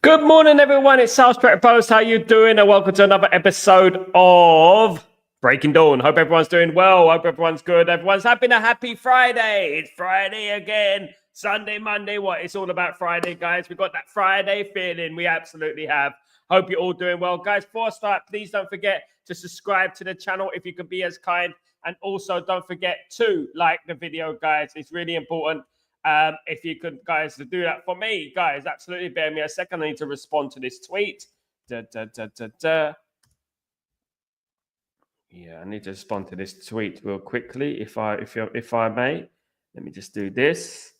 Good morning, everyone. It's Stretford Post. How you doing? And welcome to another episode of Breaking Dawn. Hope everyone's doing well. Hope everyone's good. Everyone's having a happy Friday. It's Friday again. Sunday, Monday. What? It's all about Friday, guys. We got that Friday feeling. We absolutely have. Hope you're all doing well, guys. Before I start, please don't forget to subscribe to the channel if you can be as kind. And also, don't forget to like the video, guys. It's really important. If you could, guys, to do that for me, guys, absolutely. Bear me a second. I need to respond to this tweet. Yeah, I need to respond to this tweet real quickly, if I may. Let me just do this.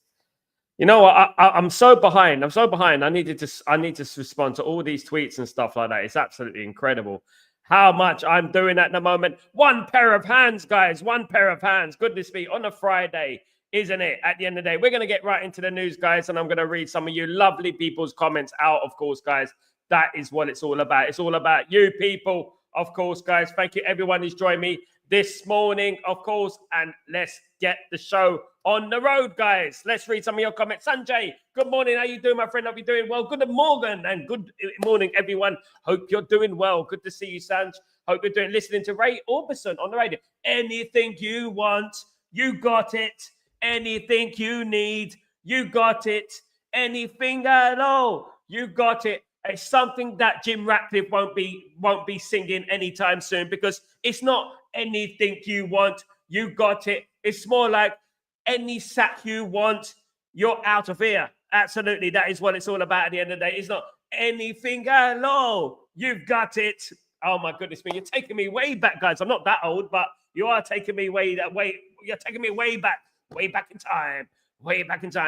You know what? I'm so behind. I need to respond to all these tweets and stuff like that. It's absolutely incredible how much I'm doing at the moment. One pair of hands, guys. One pair of hands. Goodness me, on a Friday. Isn't it? At the end of the day, we're going to get right into the news, guys, and I'm going to read some of you lovely people's comments out, of course, guys. That is what it's all about. It's all about you people, of course, guys. Thank you, everyone who's joined me this morning, of course, and let's get the show on the road, guys. Let's read some of your comments. Sanjay, good morning. How you doing, my friend? Hope you're doing well. Good morning, and good morning, everyone. Hope you're doing well. Good to see you, Sanj. Hope you're listening to Ray Orbison on the radio. Anything you want, you got it. Anything you need, you got it. Anything at all, you got it. It's something that Jim Ratcliffe won't be singing anytime soon, because it's not anything you want, you got it. It's more like any sack you want, you're out of here. Absolutely, that is what it's all about at the end of the day. It's not anything at all, you've got it. Oh my goodness me, you're taking me way back, guys. I'm not that old, but you are taking me you're taking me way back. Way back in time,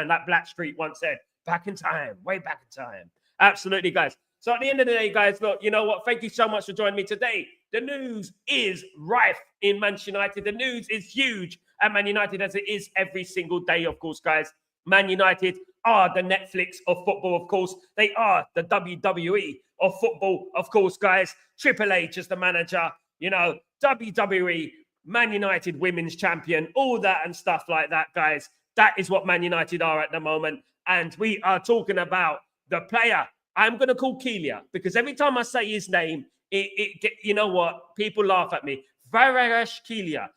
like Blackstreet once said, back in time, way back in time. Absolutely, guys. So at the end of the day, guys, look, you know what? Thank you so much for joining me today. The news is rife in Manchester United. The news is huge at Man United, as it is every single day, of course, guys. Man United are the Netflix of football, of course. They are the WWE of football, of course, guys. Triple H is the manager, WWE, Man United women's champion, all that and stuff like that, guys. That is what Man United are at the moment. And we are talking about the player I'm going to call Keelia, because every time I say his name, you know what? People laugh at me. Varesh Keelia.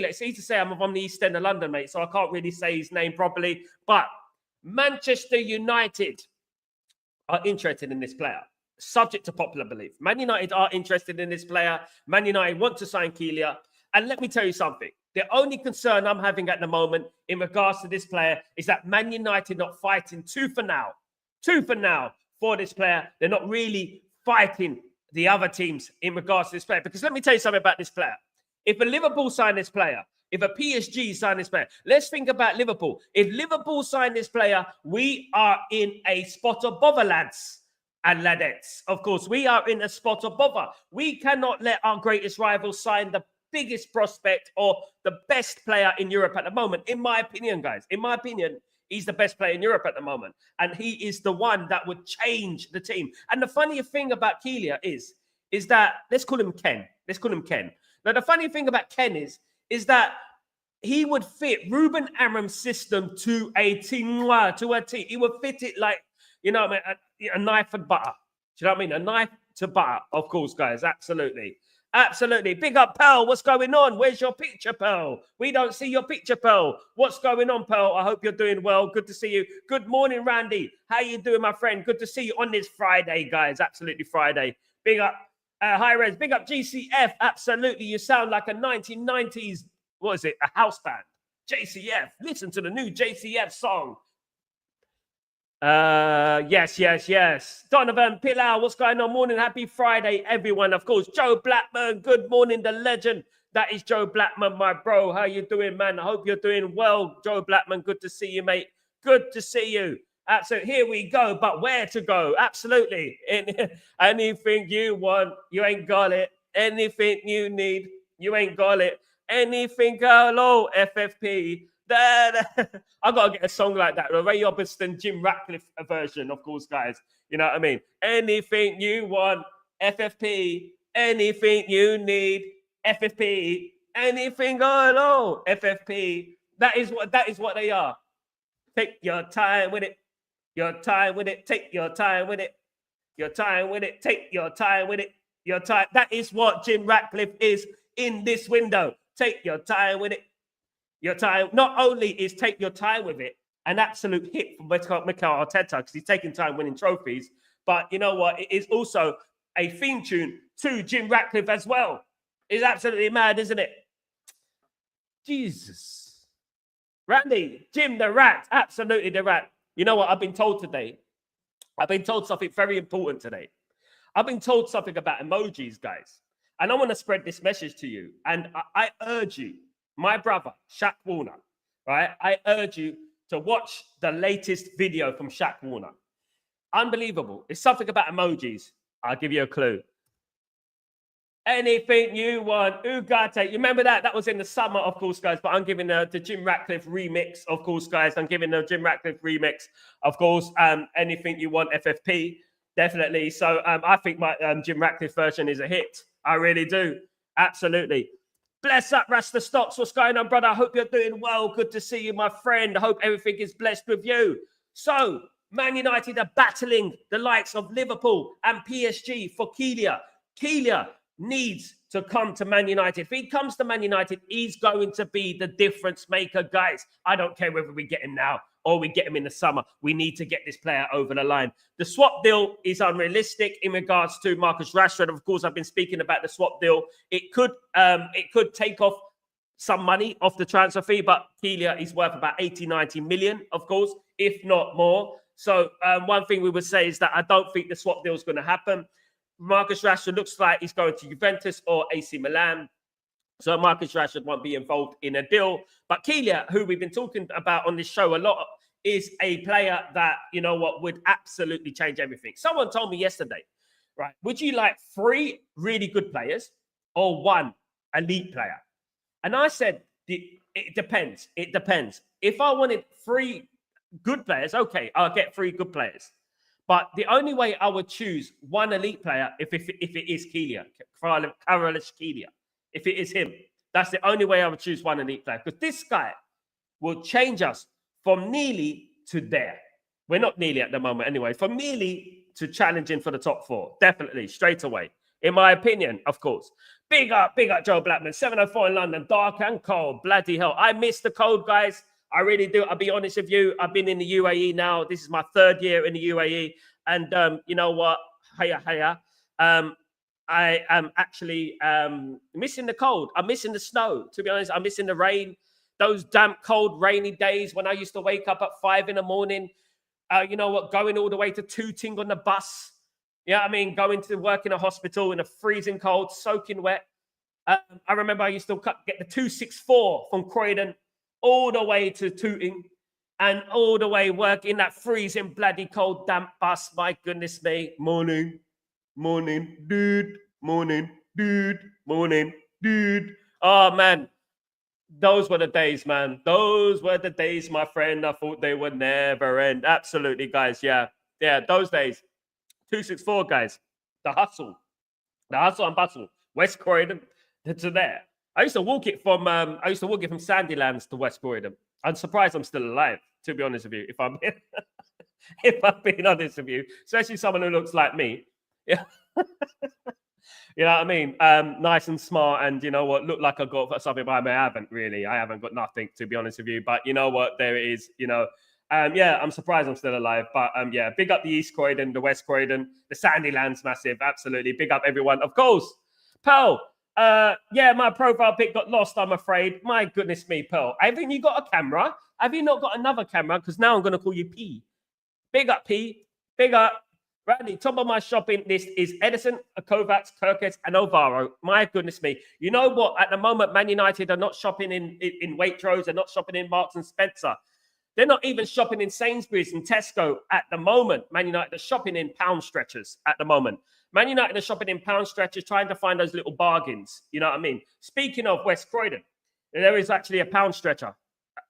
It's easy to say. I'm from the East End of London, mate, so I can't really say his name properly. But Manchester United are interested in this player. Subject to popular belief. Man United are interested in this player. Man United want to sign Keelia. And let me tell you something. The only concern I'm having at the moment in regards to this player is that Man United not fighting tooth and nail for this player. They're not really fighting the other teams in regards to this player. Because let me tell you something about this player. If a Liverpool sign this player, if a PSG sign this player, let's think about Liverpool. If Liverpool sign this player, we are in a spot of bother, lads and ladettes. Of course, we are in a spot of bother. We cannot let our greatest rival sign the biggest prospect or the best player in Europe at the moment. In my opinion, guys, he's the best player in Europe at the moment. And he is the one that would change the team. And the funny thing about Keelia is that, let's call him Ken. Now, the funny thing about Ken is that he would fit Ruben Amorim's system to a T. He would fit it like, a knife and butter. Do you know what I mean? A knife to butter, of course, guys. Absolutely. Big up, Pearl. What's going on? Where's your picture, Pearl? We don't see your picture, Pearl. What's going on, Pearl? I hope you're doing well. Good to see you. Good morning, Randy. How you doing, my friend? Good to see you on this Friday, guys. Absolutely Friday. Big up, Hi Res. Big up, GCF. Absolutely. You sound like a 1990s, what is it? A house band. JCF. Listen to the new JCF song. Yes. Donovan Pilau, what's going on? Morning, happy Friday, everyone. Of course, Joe Blackman, good morning, the legend. That is Joe Blackman, my bro. How you doing, man? I hope you're doing well, Joe Blackman. Good to see you, mate. Good to see you. Absolutely. Here we go, but where to go? Absolutely. Anything you want, you ain't got it. Anything you need, you ain't got it. Anything, hello, FFP. I gotta get a song like that, a Ray Orbison, Jim Ratcliffe version, of course, guys. You know what I mean? Anything you want, FFP. Anything you need, FFP. Anything at all, FFP. That is what they are. Take your time with it. Your time with it. Take your time with it. Your time with it. Take your time with it. Your time. That is what Jim Ratcliffe is in this window. Take your time with it. Your time. Not only is take your time with it an absolute hit for Mikel Arteta because he's taking time winning trophies, but you know what? It is also a theme tune to Jim Ratcliffe as well. It's absolutely mad, isn't it? Jesus. Randy, Jim the Rat, absolutely the Rat. You know what I've been told today? I've been told something very important today. I've been told something about emojis, guys. And I want to spread this message to you. And I urge you, my brother, Shaq Warner, right? I urge you to watch the latest video from Shaq Warner. Unbelievable. It's something about emojis. I'll give you a clue. Anything you want, Ugarte. You remember that? That was in the summer, of course, guys. But I'm giving the Jim Ratcliffe remix, of course, guys. I'm giving the Jim Ratcliffe remix, of course. Anything you want, FFP, definitely. So I think my Jim Ratcliffe version is a hit. I really do. Absolutely. Bless up, Rasta Stocks. What's going on, brother? I hope you're doing well. Good to see you, my friend. I hope everything is blessed with you. So, Man United are battling the likes of Liverpool and PSG for Keelia. Keelia needs to come to Man United. If he comes to Man United, he's going to be the difference maker, guys. I don't care whether we get him now or we get him in the summer. We need to get this player over the line. The swap deal is unrealistic in regards to Marcus Rashford. Of course, I've been speaking about the swap deal. It could take off some money off the transfer fee, but Keelia is worth about 80, 90 million, of course, if not more. So one thing we would say is that I don't think the swap deal is going to happen. Marcus Rashford looks like he's going to Juventus or AC Milan. So Marcus Rashford won't be involved in a deal. But Keelia, who we've been talking about on this show a lot, is a player that, you know what, would absolutely change everything. Someone told me yesterday, right, would you like 3 really good players or 1 elite player? And I said, it depends. It depends. If I wanted 3 good players, okay, I'll get 3 good players. But the only way I would choose 1 elite player if it is Keelia, Karalish Keelia, if it is him, that's the only way I would choose 1 elite player. Because this guy will change us from nearly to there. We're not nearly at the moment anyway. From nearly to challenging for the top 4. Definitely, straight away. In my opinion, of course. Big up Joe Blackman. 7:04 in London, dark and cold. Bloody hell. I miss the cold, guys. I really do. I'll be honest with you. I've been in the UAE now. This is my 3rd year in the UAE. And you know what? Hiya. I am actually missing the cold. I'm missing the snow. To be honest, I'm missing the rain. Those damp, cold, rainy days when I used to wake up at 5 in the morning. You know what? Going all the way to Tooting on the bus. Yeah, I mean, going to work in a hospital in a freezing cold, soaking wet. I remember I used to get the 264 from Croydon all the way to Tooting and all the way work in that freezing, bloody cold, damp bus. My goodness me. Morning, dude. Morning, dude. Oh, man. Those were the days, man. Those were the days, my friend. I thought they would never end. Absolutely, guys. Yeah, those days. 264, guys. The hustle and bustle. West Croydon to there. I used to walk it from Sandylands to West Croydon. I'm surprised I'm still alive, to be honest with you. If I'm being honest with you, especially someone who looks like me. Yeah. You know what I mean? Nice and smart, and you know what? Look like I got something, but I haven't really. I haven't got nothing, to be honest with you. But you know what? There it is. You know. Yeah, I'm surprised I'm still alive. But yeah, big up the East Croydon, the West Croydon, the Sandylands, massive. Absolutely. Big up everyone. Of course. Pearl. Yeah, my profile pic got lost, I'm afraid. My goodness me, Pearl. Haven't you got a camera? Have you not got another camera? Because now I'm going to call you P. Big up, P. Big up. Randy, top of my shopping list is Edison, Kovacs, Kirkes, and Ovaro. My goodness me. You know what? At the moment, Man United are not shopping in Waitrose. They're not shopping in Marks and Spencer. They're not even shopping in Sainsbury's and Tesco at the moment. Man United are shopping in pound stretchers at the moment. Man United are shopping in pound stretchers, trying to find those little bargains. You know what I mean? Speaking of West Croydon, there is actually a pound stretcher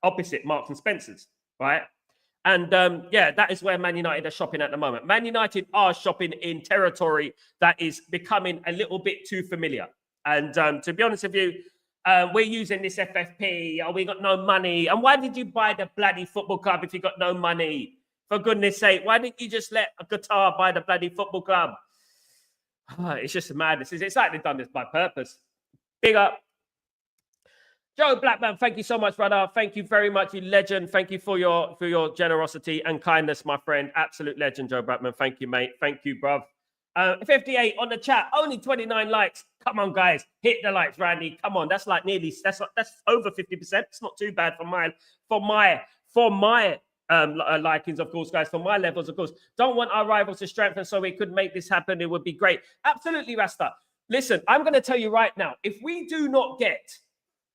opposite Marks and Spencer's, right? And yeah, that is where Man United are shopping at the moment. Man United are shopping in territory that is becoming a little bit too familiar. And to be honest with you, we're using this FFP. Oh, we got no money. And why did you buy the bloody football club if you got no money? For goodness sake, why didn't you just let a guitar buy the bloody football club? It's just madness. It's like they've done this by purpose. Big up. Joe Blackman, thank you so much, brother. Thank you very much, you legend. Thank you for your generosity and kindness, my friend. Absolute legend, Joe Blackman. Thank you, mate. Thank you, bruv. 58 on the chat, only 29 likes. Come on, guys, hit the likes, Randy. Come on, that's like nearly that's over 50%. It's not too bad for my likings, of course, guys. For my levels, of course. Don't want our rivals to strengthen, so we could make this happen. It would be great. Absolutely, Rasta. Listen, I'm going to tell you right now, if we do not get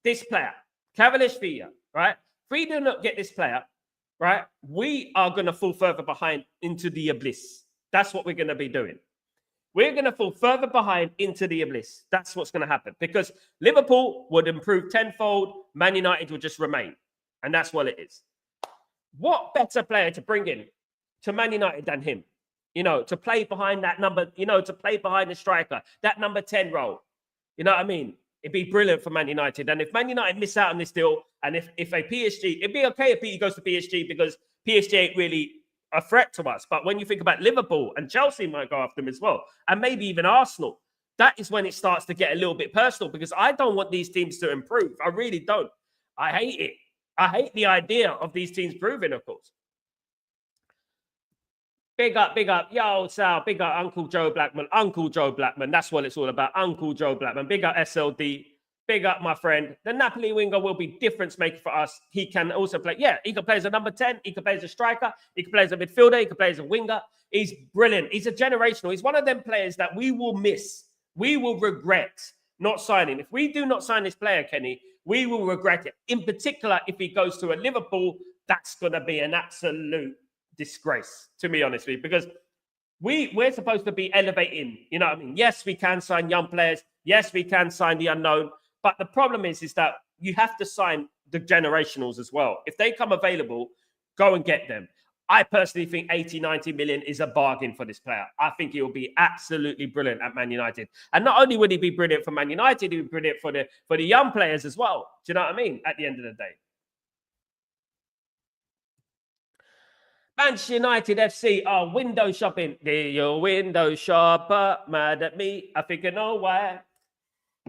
this player, Kvaratskhelia, right? If we do not get this player, right, we are going to fall further behind into the abyss. That's what we're going to be doing. We're going to fall further behind into the abyss. That's what's going to happen, because Liverpool would improve tenfold. Man United would just remain. And that's what it is. What better player to bring in to Man United than him? You know, to play behind that number, you know, to play behind the striker, that number 10 role. You know what I mean? It'd be brilliant for Man United. And if Man United miss out on this deal, and if a PSG, it'd be okay if he goes to PSG, because PSG ain't really a threat to us. But when you think about Liverpool, and Chelsea might go after him as well, and maybe even Arsenal, that is when it starts to get a little bit personal, because I don't want these teams to improve. I really don't. I hate it. I hate the idea of these teams proving, of course. Big up, yo, Sal, big up, Uncle Joe Blackman. That's what it's all about, Uncle Joe Blackman. Big up, SLD. Big up, my friend. The Napoli winger will be difference maker for us. He can also play. Yeah, he can play as a number 10. He can play as a striker. He can play as a midfielder. He can play as a winger. He's brilliant. He's a generational. He's one of them players that we will miss. We will regret not signing. If we do not sign this player, Kenny, we will regret it. In particular, if he goes to a Liverpool, that's going to be an absolute disgrace, to be honest with you, because we're supposed to be elevating. You know what I mean? Yes, we can sign young players. Yes, we can sign the unknown. But the problem is that you have to sign the generationals as well. If they come available, go and get them. I personally think 80, 90 million is a bargain for this player. I think he will be absolutely brilliant at Man United. And not only would he be brilliant for Man United, he would be brilliant for the young players as well. Do you know what I mean? At the end of the day. Manchester United FC are window shopping. Your window shopper mad at me. I think I know why.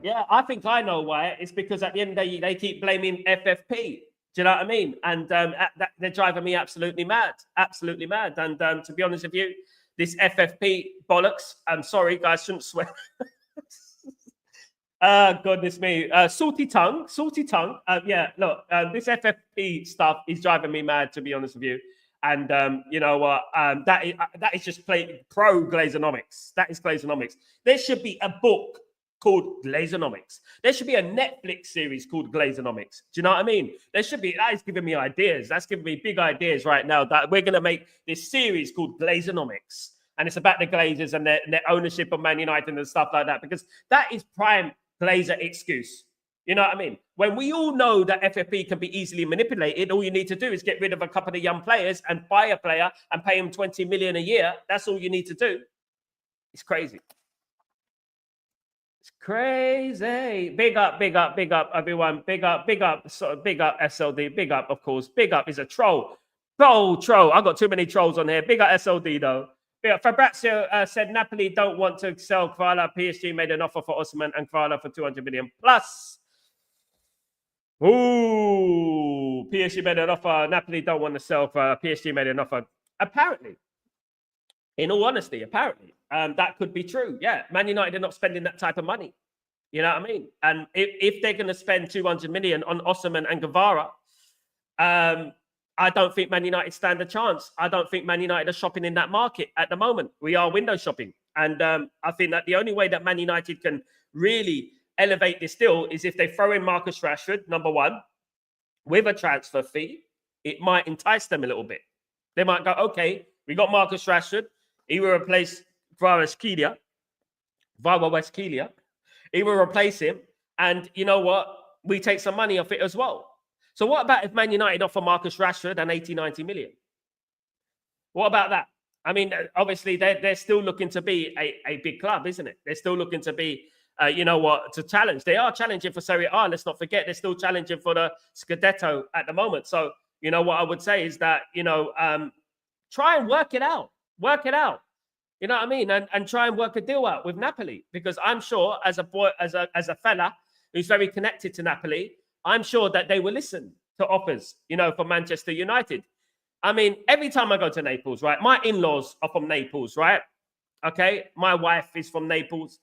Yeah, I think I know why. It's because at the end of the day, they keep blaming FFP. Do you know what I mean? And they're driving me absolutely mad. Absolutely mad. And to be honest with you, this FFP bollocks. I'm sorry, guys, shouldn't swear. Goodness me. Salty tongue. Yeah, look, this FFP stuff is driving me mad, to be honest with you. And you know what? That is just pro Glazeronomics. That is Glazeronomics. There should be a book called Glazeronomics. There should be a Netflix series called Glazeronomics. Do you know what I mean? There should be. That is giving me ideas. That's giving me big ideas right now that we're going to make this series called Glazeronomics. And it's about the Glazers and their ownership of Man United and stuff like that, because that is prime Glazer excuse. You know what I mean? When we all know that FFP can be easily manipulated, all you need to do is get rid of a couple of young players and buy a player and pay him 20 million a year. That's all you need to do. It's crazy. It's crazy. Big up, everyone. Big up, SLD. Big up, of course. Big up is a troll. Troll. I got too many trolls on here. Big up SLD, though. Fabrizio said Napoli don't want to sell Kvaratskhelia. PSG made an offer for Osman and Kvaratskhelia for 200 million plus. Ooh, PSG made an offer. Napoli don't want to sell PSG made an offer. Apparently, in all honesty, that could be true. Yeah, Man United are not spending that type of money. You know what I mean? And if they're going to spend 200 million on Osman and Guevara, I don't think Man United stand a chance. I don't think Man United are shopping in that market at the moment. We are window shopping. And I think that the only way that Man United can really elevate this deal is if they throw in Marcus Rashford, number one, with a transfer fee. It might entice them a little bit. They might go, okay, we got Marcus Rashford. He will replace Kvaratskhelia. He will replace him. And you know what? We take some money off it as well. So what about if Man United offer Marcus Rashford an 80, 90 million? What about that? I mean, obviously, they're still looking to be a big club, isn't it? They're still looking to be, to challenge. They are challenging for Serie A. Let's not forget, they're still challenging for the Scudetto at the moment. So, you know, what I would say is that, Try and work it out. Work it out. You know what I mean? And try and work a deal out with Napoli, because I'm sure as a boy, as a fella who's very connected to Napoli, I'm sure that they will listen to offers, you know, for Manchester United. I mean, every time I go to Naples, right? My in-laws are from Naples, right? Okay, my wife is from Naples,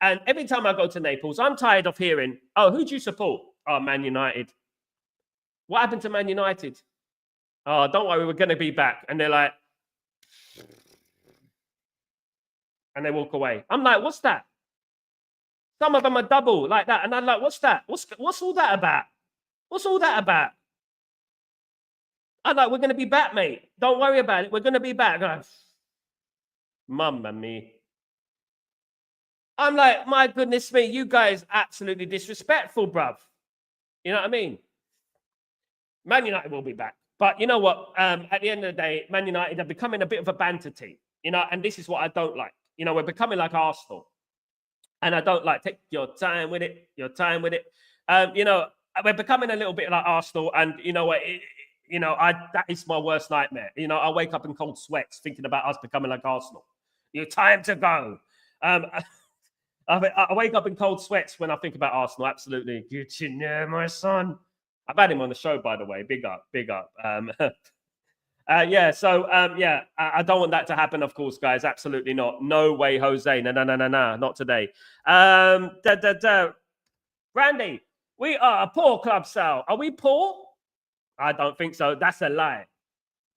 and every time I go to Naples, I'm tired of hearing, "Oh, who do you support?" "Oh, Man United." "What happened to Man United?" "Oh, don't worry, we're going to be back." And they're like, and they walk away. I'm like, what's that? Some of them are double like that. And I'm like, what's that? What's all that about? What's all that about? I'm like, we're going to be back, mate. Don't worry about it. We're going to be back. Like, Mamma mia. I'm like, my goodness me, you guys absolutely disrespectful, bruv. You know what I mean? Man United will be back. But you know what? At the end of the day, Man United are becoming a bit of a banter team. You know, and this is what I don't like. You know, we're becoming like Arsenal. And I don't like, take your time with it, your time with it. You know, we're becoming a little bit like Arsenal. And you know what? That is my worst nightmare. You know, I wake up in cold sweats thinking about us becoming like Arsenal. Your time to go. I wake up in cold sweats when I think about Arsenal. Absolutely. Get in there, my son. I've had him on the show, by the way. Big up, big up. I don't want that to happen, of course, guys. Absolutely not. No way, Jose. No, not today. Randy, we are a poor club, Sal. Are we poor? I don't think so. That's a lie.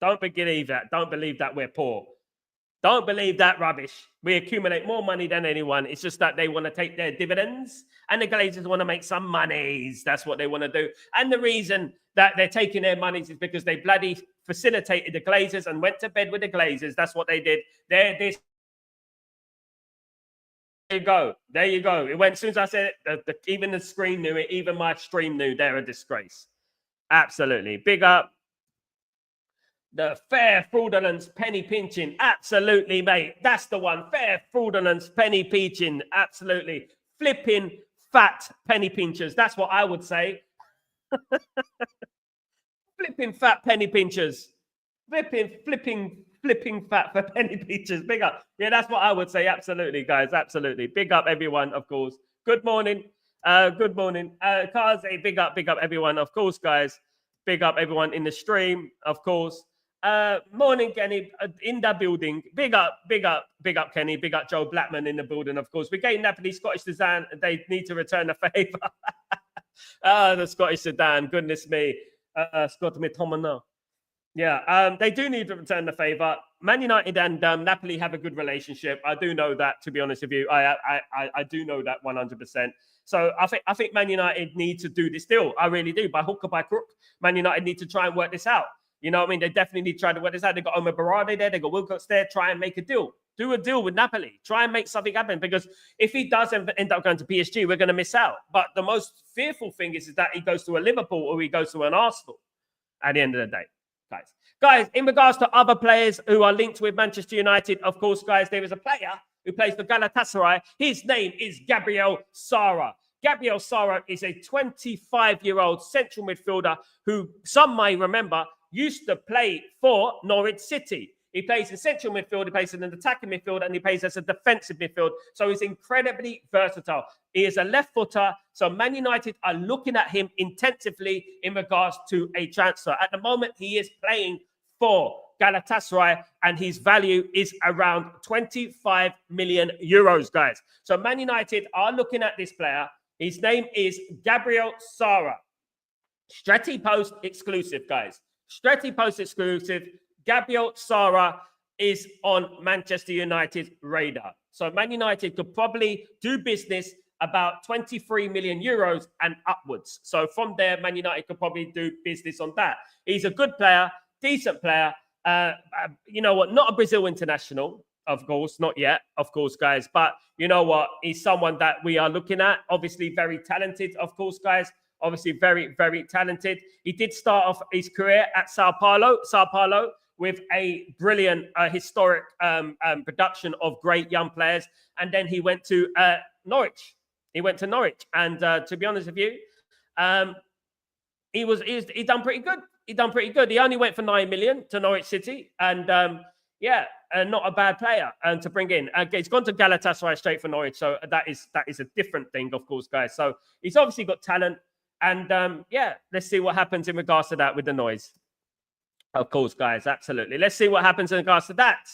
Don't believe that. Don't believe that we're poor. Don't believe that rubbish. We accumulate more money than anyone. It's just that they want to take their dividends, and the Glazers want to make some monies. That's what they want to do. And the reason that they're taking their monies is because they bloody facilitated the Glazers and went to bed with the Glazers. That's what they did. There you go. There you go. It went, as soon as I said it, even the screen knew it. Even my stream knew they're a disgrace. Absolutely. Big up. The fair fraudulence penny pinching. Absolutely, mate. That's the one. Fair fraudulence penny pinching. Absolutely. Flipping fat penny pinchers. That's what I would say. Flipping fat penny pinchers. Flipping fat for penny pinchers. Big up. Yeah, that's what I would say. Absolutely, guys. Absolutely. Big up, everyone, of course. Good morning. Good morning. Kaze, big up, everyone. Of course, guys. Big up, everyone in the stream, of course. Morning, Kenny, in the building. Big up, Kenny. Big up, Joe Blackman in the building, of course. We gave Napoli Scottish Sedan. They need to return the favour. The Scottish Sedan. Goodness me. Scott McTominay. Yeah, they do need to return the favour. Man United and Napoli have a good relationship. I do know that, to be honest with you. I do know that 100%. So I think Man United need to do this deal. I really do. By hook or by crook, Man United need to try and work this out. You know what I mean? They definitely need to try to work this out. They got Omar Berardi there. They got Wilcox there. Try and make a deal. Do a deal with Napoli. Try and make something happen. Because if he does end up going to PSG, we're going to miss out. But the most fearful thing is that he goes to a Liverpool or he goes to an Arsenal at the end of the day. Guys, in regards to other players who are linked with Manchester United, of course, guys, there is a player who plays for Galatasaray. His name is Gabriel Sara. Gabriel Sara is a 25-year-old central midfielder who some may remember used to play for Norwich City. He plays in central midfield, he plays in an attacking midfield, and he plays as a defensive midfield. So he's incredibly versatile. He is a left footer. So Man United are looking at him intensively in regards to a transfer. At the moment, he is playing for Galatasaray, and his value is around 25 million euros, guys. So Man United are looking at this player. His name is Gabriel Sara. Stretty Post exclusive, guys. Stretty Post exclusive. Gabriel Sara is on Manchester United's radar. So Man United could probably do business about 23 million euros and upwards. So from there, Man United could probably do business on that. He's a good player, decent player. You know what? Not a Brazil international, of course, not yet, of course, guys. But you know what? He's someone that we are looking at. Obviously, very talented, of course, guys. Obviously, very, very talented. He did start off his career at Sao Paulo, with a brilliant, historic production of great young players. And then he went to Norwich. And to be honest with you, He done pretty good. He done pretty good. He only went for 9 million to Norwich City, and not a bad player to bring in. He's gone to Galatasaray straight for Norwich, so that is a different thing, of course, guys. So he's obviously got talent, and let's see what happens in regards to that with the noise. Of course, guys, absolutely. Let's see what happens in regards to that.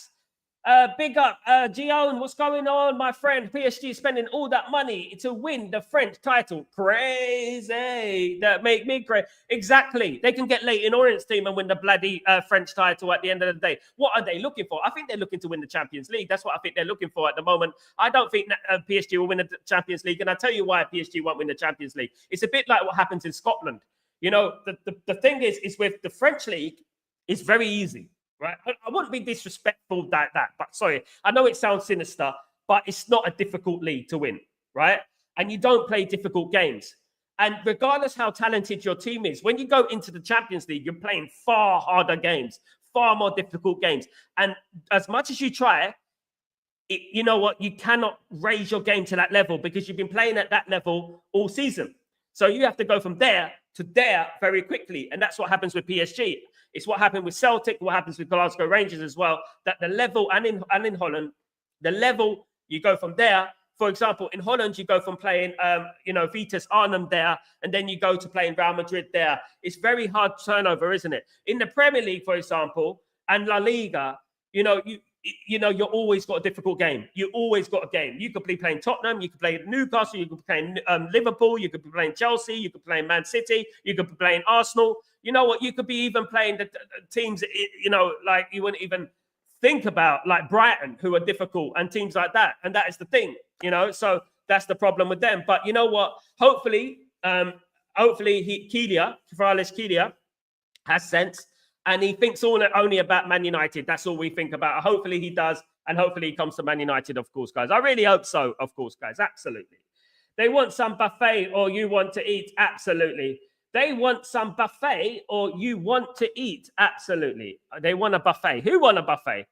Big up, Gion, what's going on, my friend? PSG spending all that money to win the French title. Crazy. That make me crazy. Exactly. They can get Leighton Orient's team and win the bloody French title at the end of the day. What are they looking for? I think they're looking to win the Champions League. That's what I think they're looking for at the moment. I don't think PSG will win the Champions League, and I'll tell you why PSG won't win the Champions League. It's a bit like what happens in Scotland. You know, the thing is with the French league, it's very easy. Right, I wouldn't be disrespectful like that, but sorry, I know it sounds sinister, but it's not a difficult league to win, right? And you don't play difficult games. And regardless how talented your team is, when you go into the Champions League, you're playing far harder games, far more difficult games. And as much as you try, you know what? You cannot raise your game to that level because you've been playing at that level all season. So you have to go from there to there very quickly. And that's what happens with PSG. It's what happened with Celtic, what happens with Glasgow Rangers as well, that the level, and in Holland, the level, you go from there. For example, in Holland, you go from playing, Vitesse Arnhem there, and then you go to playing Real Madrid there. It's very hard turnover, isn't it? In the Premier League, for example, and La Liga, you're always got a difficult game. You always got a game. You could be playing Tottenham, you could play Newcastle, you could be playing Liverpool, you could be playing Chelsea, you could be playing Man City, you could be playing Arsenal. You know what? You could be even playing the teams, like you wouldn't even think about, like Brighton, who are difficult, and teams like that. And that is the thing, so that's the problem with them. But you know what? Hopefully, Keelia has sense. And he thinks only about Man United. That's all we think about. Hopefully he does. And hopefully he comes to Man United, of course, guys. I really hope so, of course, guys. Absolutely. They want some buffet or you want to eat? Absolutely. They want some buffet or you want to eat? Absolutely. They want a buffet. Who want a buffet?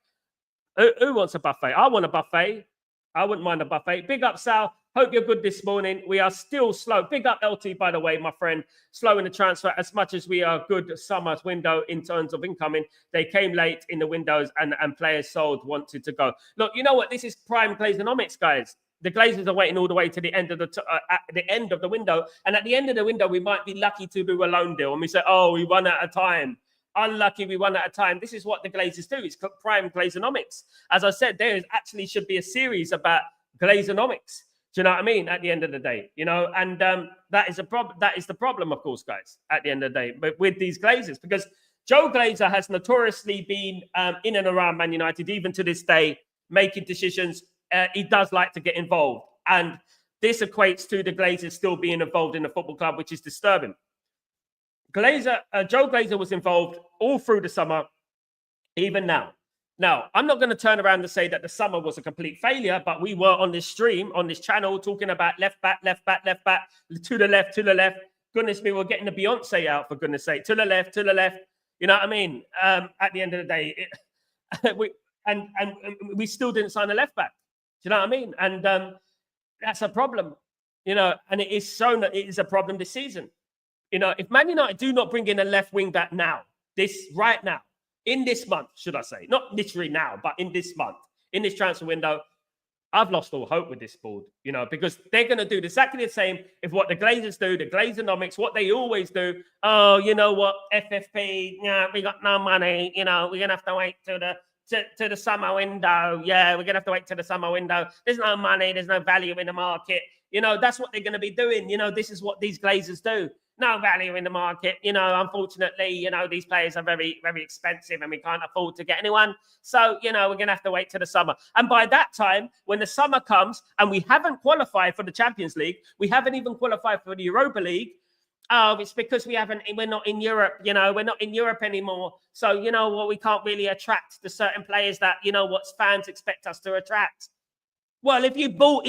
Who wants a buffet? I want a buffet. I wouldn't mind a buffet. Big up, Sal. Hope you're good this morning. We are still slow. Big up, LT, by the way, my friend. Slow in the transfer as much as we are good summer's window in terms of incoming. They came late in the windows and players sold wanted to go. Look, you know what? This is prime Glazeronomics, guys. The Glazers are waiting all the way to the end of the window. And at the end of the window, we might be lucky to do a loan deal. And we say, oh, we run out of time. Unlucky, we run out of time. This is what the Glazers do. It's prime Glazeronomics. As I said, there should be a series about Glazeronomics. Do you know what I mean? At the end of the day, and that is a problem. That is the problem, of course, guys, at the end of the day, but with these Glazers, because Joe Glazer has notoriously been in and around Man United, even to this day, making decisions. He does like to get involved. And this equates to the Glazers still being involved in the football club, which is disturbing. Joe Glazer was involved all through the summer, even now. Now, I'm not going to turn around and say that the summer was a complete failure, but we were on this stream, on this channel, talking about left back, to the left. Goodness me, we're getting the Beyonce out, for goodness sake. To the left. You know what I mean? At the end of the day, we still didn't sign a left back. Do you know what I mean? And that's a problem, and it is shown that it is a problem this season. If Man United do not bring in a left wing back now, right now, in this month, should I say, not literally now, but in this month, in this transfer window, I've lost all hope with this board, because they're going to do exactly the same if what the Glazers do, the Glazeronomics, what they always do. Oh, you know what, FFP, we got no money, we're going to have to wait to the summer window. Yeah, we're going to have to wait to the summer window. There's no money, there's no value in the market. That's what they're going to be doing. This is what these Glazers do. No value in the market. Unfortunately, these players are very, very expensive and we can't afford to get anyone. So, we're going to have to wait till the summer. And by that time, when the summer comes and we haven't qualified for the Champions League, we haven't even qualified for the Europa League. Oh, it's because we're not in Europe, we're not in Europe anymore. So, we can't really attract the certain players that, what fans expect us to attract. Well, if you bought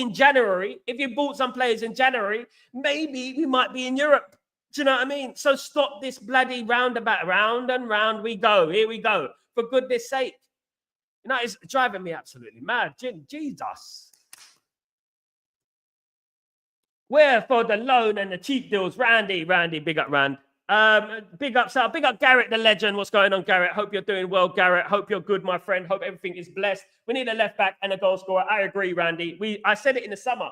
some players in January, maybe we might be in Europe. Do you know what I mean? So stop this bloody roundabout. Round and round we go. Here we go. For goodness sake. It's driving me absolutely mad. Jesus. Where for the loan and the cheap deals? Randy, big up Rand. Big up, Sal. Big up, Garrett, the legend. What's going on, Garrett? Hope you're doing well, Garrett. Hope you're good, my friend. Hope everything is blessed. We need a left back and a goal scorer. I agree, Randy. I said it in the summer.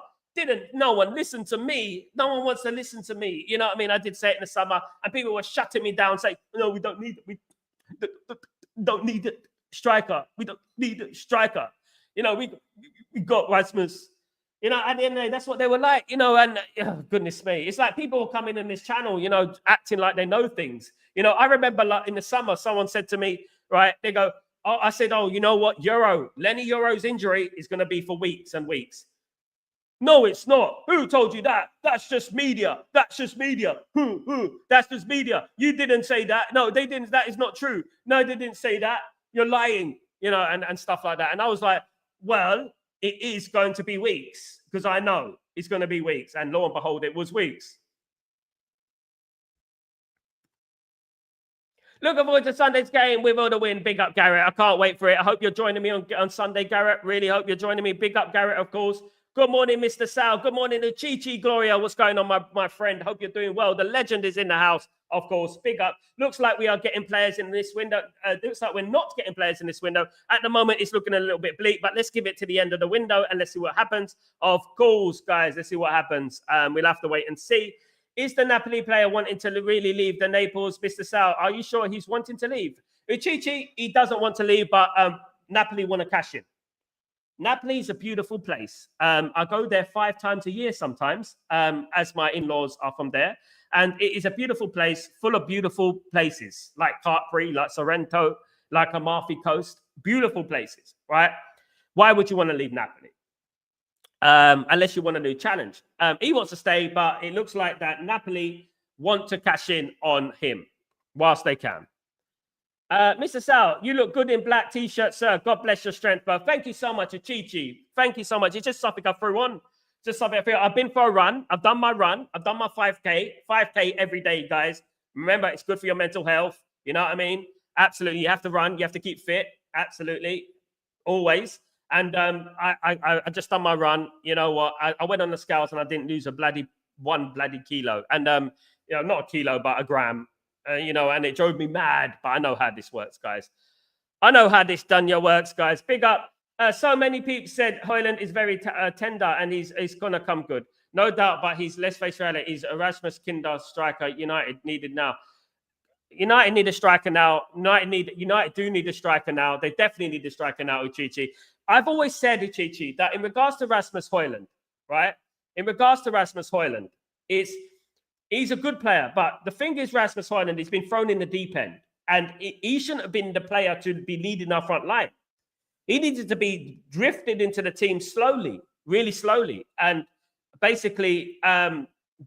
No one listen to me. No one wants to listen to me. You know what I mean? I did say it in the summer, and people were shutting me down, saying, "No, we don't need it. We don't need a striker. We don't need a striker. You know, we got Rasmus." You know, at the end of the day, that's what they were like, you know, and oh, goodness me. It's like people will come in this channel, you know, acting like they know things. You know, I remember like in the summer, someone said to me, right, they go, oh, I said, oh, you know what, Lenny Euro's injury is going to be for weeks and weeks. No, it's not. Who told you that? That's just media. That's just media. Who? That's just media. You didn't say that. No, they didn't. That is not true. No, they didn't say that. You're lying, you know, and stuff like that. And I was like, well, it is going to be weeks because I know it's going to be weeks. And lo and behold, it was weeks. Looking forward to Sunday's game with all the win. Big up, Garrett. I can't wait for it. I hope you're joining me on Sunday, Garrett. Really hope you're joining me. Big up, Garrett, of course. Good morning, Mr. Sal. Good morning to Chi Gloria. What's going on, my friend? Hope you're doing well. The legend is in the house, of course. Big up. Looks like we are getting players in this window. Looks like we're not getting players in this window. At the moment, it's looking a little bit bleak, but let's give it to the end of the window and let's see what happens. Of course, guys, let's see what happens. We'll have to wait and see. Is the Napoli player wanting to really leave the Naples? Mr. Sal, are you sure he's wanting to leave? Uchichi, he doesn't want to leave, but Napoli want to cash in. Napoli is a beautiful place. I go there 5 times a year sometimes, as my in-laws are from there. And it is a beautiful place, full of beautiful places, like Capri, like Sorrento, like Amalfi Coast. Beautiful places, right? Why would you want to leave Napoli? Unless you want a new challenge. He wants to stay, but it looks like that Napoli want to cash in on him whilst they can. Mr. Sal, you look good in black t-shirt, sir. God bless your strength, bro. Thank you so much, Achichi. Thank you so much. It's just something I threw on. Just something I threw. I've been for a run. I've done my run. I've done my 5K. 5K every day, guys. Remember, it's good for your mental health. You know what I mean? Absolutely. You have to run. You have to keep fit. Absolutely. Always. And I just done my run. You know what? I went on the scales and I didn't lose one bloody kilo. And, you know, not a kilo, but a gram. You know, and it drove me mad, but I know how this works, guys. I know how this Dunya works, guys. Big up. So many people said Højlund is very tender and he's going to come good. No doubt, but let's face reality, he's Erasmus Kinder striker United needed now. United need a striker now. United do need a striker now. They definitely need a striker now, Uchichi. I've always said, Uchichi, that in regards to Rasmus Højlund, right? In regards to Rasmus Højlund, he's a good player, but the thing is, Rasmus Højlund, he's been thrown in the deep end, and he shouldn't have been the player to be leading our front line. He needed to be drifted into the team slowly, really slowly, and basically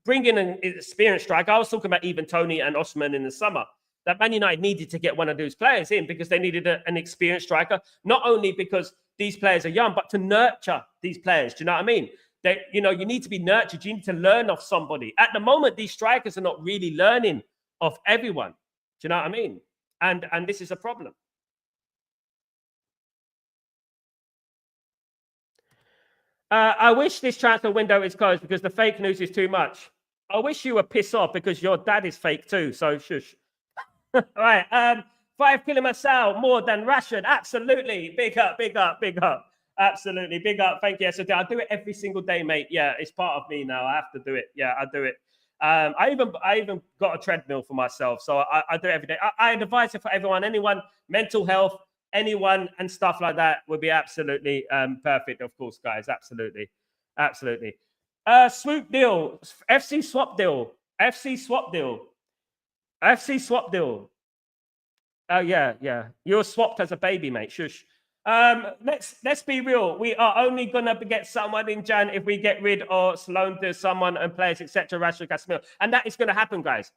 bring in an experienced striker. I was talking about even Tony and Osman in the summer, that Man United needed to get one of those players in because they needed an experienced striker, not only because these players are young, but to nurture these players. Do you know what I mean? You need to be nurtured. You need to learn off somebody. At the moment, these strikers are not really learning off everyone. Do you know what I mean? And this is a problem. I wish this transfer window is closed because the fake news is too much. I wish you were pissed off because your dad is fake too. So shush. All right. 5 km more than Rashford. Absolutely. Big up, big up, big up. Absolutely. Big up. Thank you. So I do it every single day, mate. Yeah, it's part of me now. I have to do it. Yeah, I do it. I even got a treadmill for myself. So I do it every day. I advise it for everyone. Anyone, mental health, anyone and stuff like that would be absolutely perfect, of course, guys. Absolutely. Absolutely. Swoop deal. FC swap deal. FC swap deal. FC swap deal. Oh, yeah. You're swapped as a baby, mate. Shush. Let's be real. We are only gonna get someone in Jan if we get rid or loan to someone and players, etc. Rashford, Casemiro, and that is gonna happen, guys.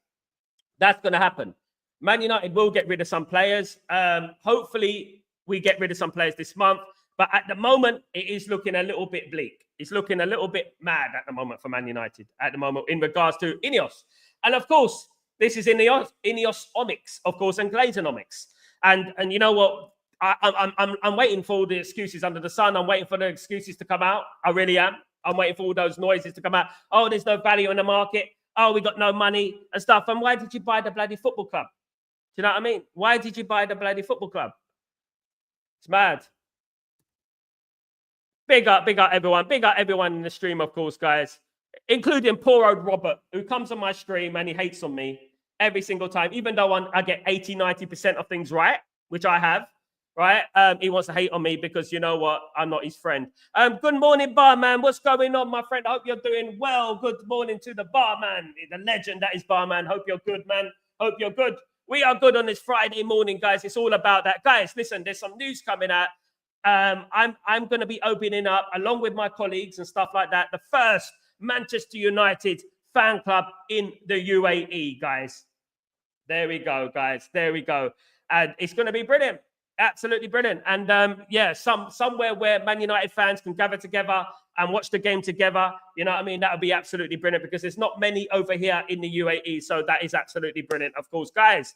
That's gonna happen. Man United will get rid of some players. Hopefully, we get rid of some players this month. But at the moment, it is looking a little bit bleak. It's looking a little bit mad at the moment for Man United. At the moment, in regards to Ineos, and of course, this is Ineos-omics, of course, and Glazer-omics. And you know what? I'm waiting for all the excuses under the sun. I'm waiting for the excuses to come out. I really am. I'm waiting for all those noises to come out. Oh, there's no value in the market. oh, we got no money and stuff. And why did you buy the bloody football club? Do you know what I mean? Why did you buy the bloody football club? It's mad. Big up everyone. Big up everyone in the stream, of course, guys. Including poor old Robert, who comes on my stream and he hates on me every single time. Even though I get 80, 90% of things right, which I have, right? He wants to hate on me because, you know what? I'm not his friend. Good morning, barman. What's going on, my friend? I hope you're doing well. Good morning to the barman, the legend that is barman. Hope you're good, man. Hope you're good. We are good on this Friday morning, guys. It's all about that. Guys, listen, there's some news coming out. I'm going to be opening up, along with my colleagues and stuff like that, the first Manchester United fan club in the UAE, guys. There we go, guys. There we go. And it's going to be brilliant. Absolutely brilliant. And yeah, somewhere where Man United fans can gather together and watch the game together. You know what I mean? That would be absolutely brilliant because there's not many over here in the UAE. So that is absolutely brilliant, of course, guys.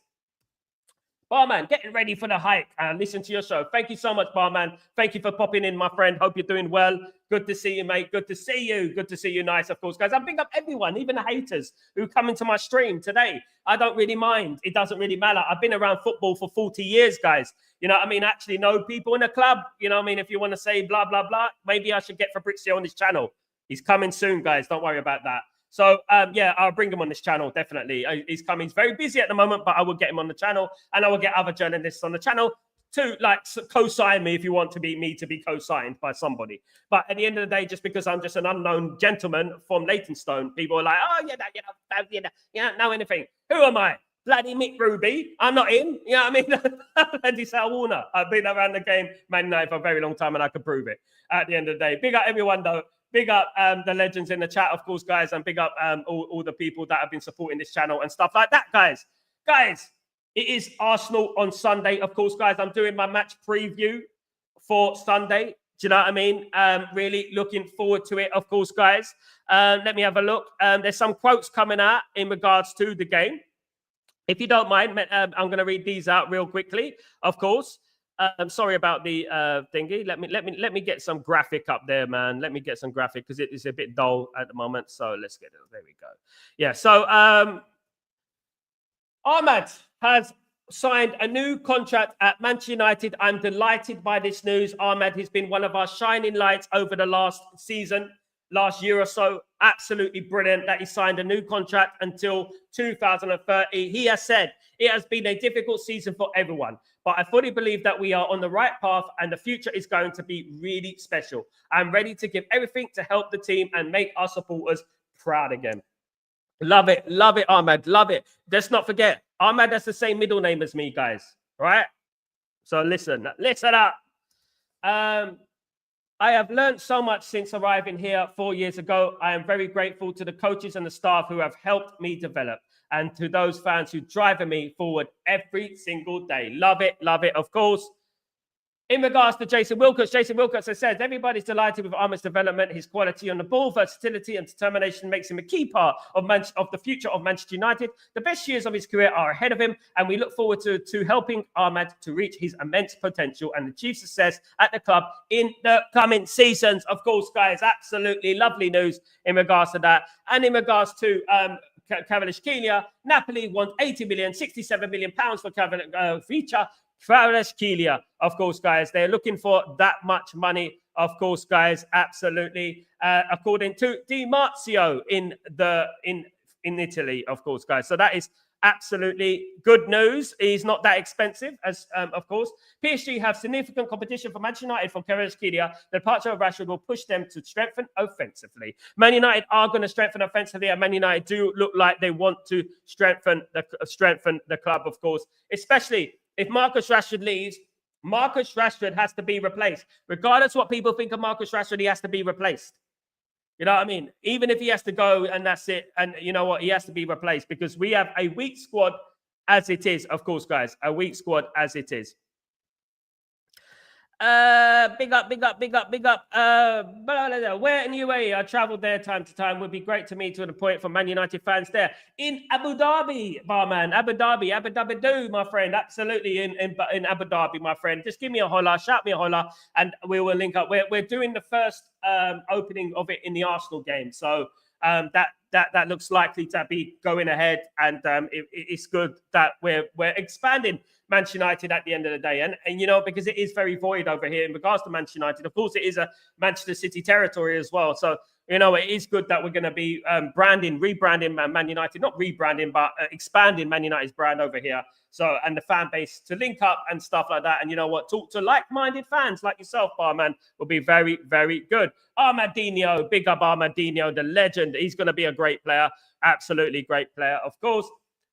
Barman, getting ready for the hike and listen to your show. Thank you so much, Barman. Thank you for popping in, my friend. Hope you're doing well. Good to see you, mate. Good to see you. Good to see you. Nice, of course, guys. I big up everyone, even the haters who come into my stream today. I don't really mind. It doesn't really matter. I've been around football for 40 years, guys. You know what I mean? I actually know people in the club. You know what I mean? If you want to say blah, blah, blah, maybe I should get Fabrizio on this channel. He's coming soon, guys. Don't worry about that. So, yeah, I'll bring him on this channel, definitely. He's coming. He's very busy at the moment, but I will get him on the channel, and I will get other journalists on the channel to, like, co-sign me if you want to be co-signed by somebody. But at the end of the day, just because I'm just an unknown gentleman from Leytonstone, people are like, oh, you don't know anything. Who am I? Bloody Mick Ruby. I'm not him. You know what I mean? Andy Sal Warner. I've been around the game, Man United, for a very long time, and I can prove it at the end of the day. Big up everyone, though. Big up the legends in the chat, of course, guys, and big up all the people that have been supporting this channel and stuff like that, guys. Guys, it is Arsenal on Sunday, of course, guys. I'm doing my match preview for Sunday. Do you know what I mean? Really looking forward to it, of course, guys. Let me have a look. There's some quotes coming out in regards to the game. If you don't mind, I'm going to read these out real quickly, of course. I'm sorry about the thingy. Let me get some graphic up there, man. Let me get some graphic because it is a bit dull at the moment. So let's get it. There we go. Yeah. So Ahmad has signed a new contract at Manchester United. I'm delighted by this news. Ahmad has been one of our shining lights over the last season, last year or so. Absolutely brilliant that he signed a new contract until 2030. He has said it has been a difficult season for everyone, but I fully believe that we are on the right path and the future is going to be really special. I'm ready to give everything to help the team and make our supporters proud again. Love it, Ahmad. Love it. Let's not forget, Ahmad has the same middle name as me, guys. Right? So listen up. I have learned so much since arriving here 4 years ago. I am very grateful to the coaches and the staff who have helped me develop, and to those fans who drive me forward every single day. Love it, of course. In regards to Jason Wilcox has said, everybody's delighted with Ahmed's development. His quality on the ball, versatility and determination makes him a key part of the future of Manchester United. The best years of his career are ahead of him, and we look forward to helping Ahmed to reach his immense potential and achieve success at the club in the coming seasons. Of course, guys, absolutely lovely news in regards to that. And in regards to Kvaratskhelia, Napoli want 80 million, 67 million pounds for Kvaratskhelia, of course, guys. They're looking for that much money, of course, guys. Absolutely. According to Di Marzio in Italy, of course, guys. So that is absolutely good news. He's not that expensive, as of course. PSG have significant competition for Manchester United from Kvaratskhelia. The departure of Rashford will push them to strengthen offensively. Man United are going to strengthen offensively, and Man United do look like they want to strengthen the club, of course, especially if Marcus Rashford leaves. Marcus Rashford has to be replaced. Regardless what people think of Marcus Rashford, he has to be replaced. You know what I mean? Even if he has to go and that's it, and you know what? He has to be replaced because we have a weak squad as it is, of course, guys. A weak squad as it is. Big up. Where in UAE? I traveled there time to time. Would be great to meet to the point for Man United fans there in Abu Dhabi, barman. Abu Dhabi do, my friend. Absolutely in Abu Dhabi, my friend. Just give me a holler, shout me a holler, and we will link up. We're doing the first opening of it in the Arsenal game, so that that looks likely to be going ahead, and it's good that we're expanding Manchester United at the end of the day, and because it is very void over here in regards to Manchester United. Of course, it is a Manchester City territory as well, so it is good that we're going to be rebranding Man United, not rebranding, but expanding Man United's brand over here. So, and the fan base to link up and stuff like that. And talk to like-minded fans like yourself, Barman, will be very, very good. Armadinho, big up Armadinho, the legend. He's going to be a great player. Absolutely great player, of course.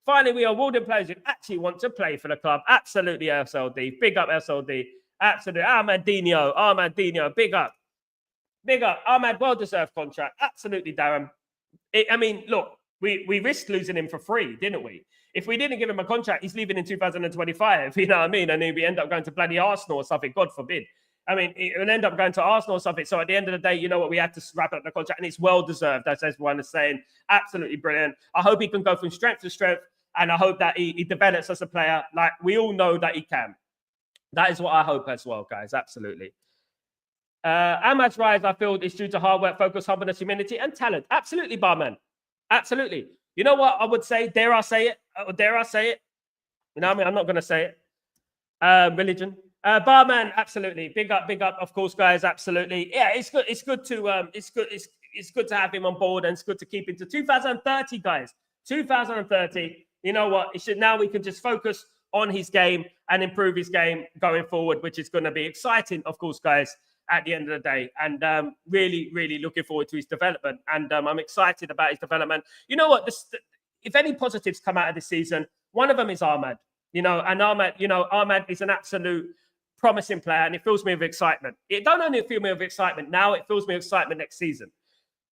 Finally, we are awarding players who actually want to play for the club. Absolutely, SLD. Big up, SLD. Absolutely. Armadinho, big up. Big up. Ahmad, well-deserved contract. Absolutely, Darren. Look, we risked losing him for free, didn't we? If we didn't give him a contract, he's leaving in 2025, you know what I mean? And then we end up going to bloody Arsenal or something, God forbid. It will end up going to Arsenal or something. So at the end of the day, we had to wrap up the contract, and it's well-deserved, as everyone is saying. Absolutely brilliant. I hope he can go from strength to strength, and I hope that he develops as a player like we all know that he can. That is what I hope as well, guys. Absolutely. Ahmad's rise, I feel, is due to hard work, focus, humbleness, humility, and talent. Absolutely, Barman. Absolutely. You know what I would say? Dare I say it? Dare I say it? I'm not going to say it. Religion. Barman, absolutely. Big up, of course, guys. Absolutely. Yeah, it's good. It's good to it's good to have him on board, and it's good to keep him to 2030, guys. 2030. You know what? Now we can just focus on his game and improve his game going forward, which is going to be exciting, of course, guys, at the end of the day. And really, really looking forward to his development. And I'm excited about his development. You know what? If any positives come out of this season, one of them is Ahmad. And Ahmad is an absolute promising player, and it fills me with excitement. It don't only fill me with excitement now, it fills me with excitement next season.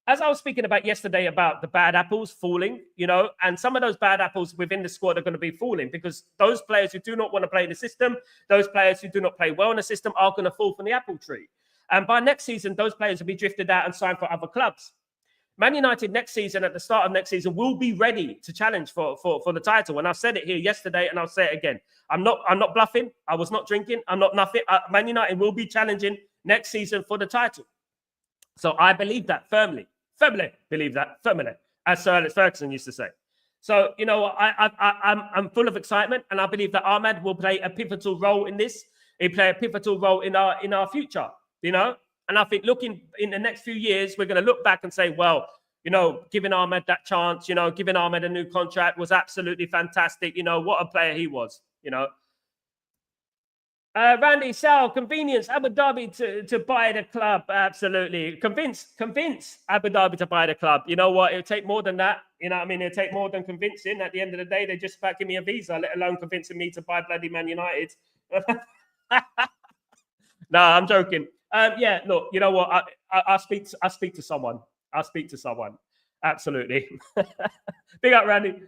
As I was speaking about yesterday about the bad apples falling, and some of those bad apples within the squad are going to be falling because those players who do not want to play in the system, those players who do not play well in the system are going to fall from the apple tree. And by next season, those players will be drifted out and signed for other clubs. Man United next season, at the start of next season, will be ready to challenge for the title. And I said it here yesterday, and I'll say it again. I'm not bluffing. I was not drinking. I'm not nothing. Man United will be challenging next season for the title. So I believe that firmly. Firmly believe that. Firmly, as Sir Alex Ferguson used to say. So, I'm full of excitement, and I believe that Ahmad will play a pivotal role in this. He'll play a pivotal role in our future, And I think looking in the next few years, we're going to look back and say, well, giving Ahmed that chance, giving Ahmed a new contract was absolutely fantastic. What a player he was, Randy, Sal, convenience, Abu Dhabi to buy the club. Absolutely. Convince Abu Dhabi to buy the club. You know what? It'll take more than that. It'll take more than convincing. At the end of the day, they just about give me a visa, let alone convincing me to buy bloody Man United. No, I'm joking. Yeah, look, you know what? I speak to someone. I'll speak to someone. Absolutely. Big up, Randy.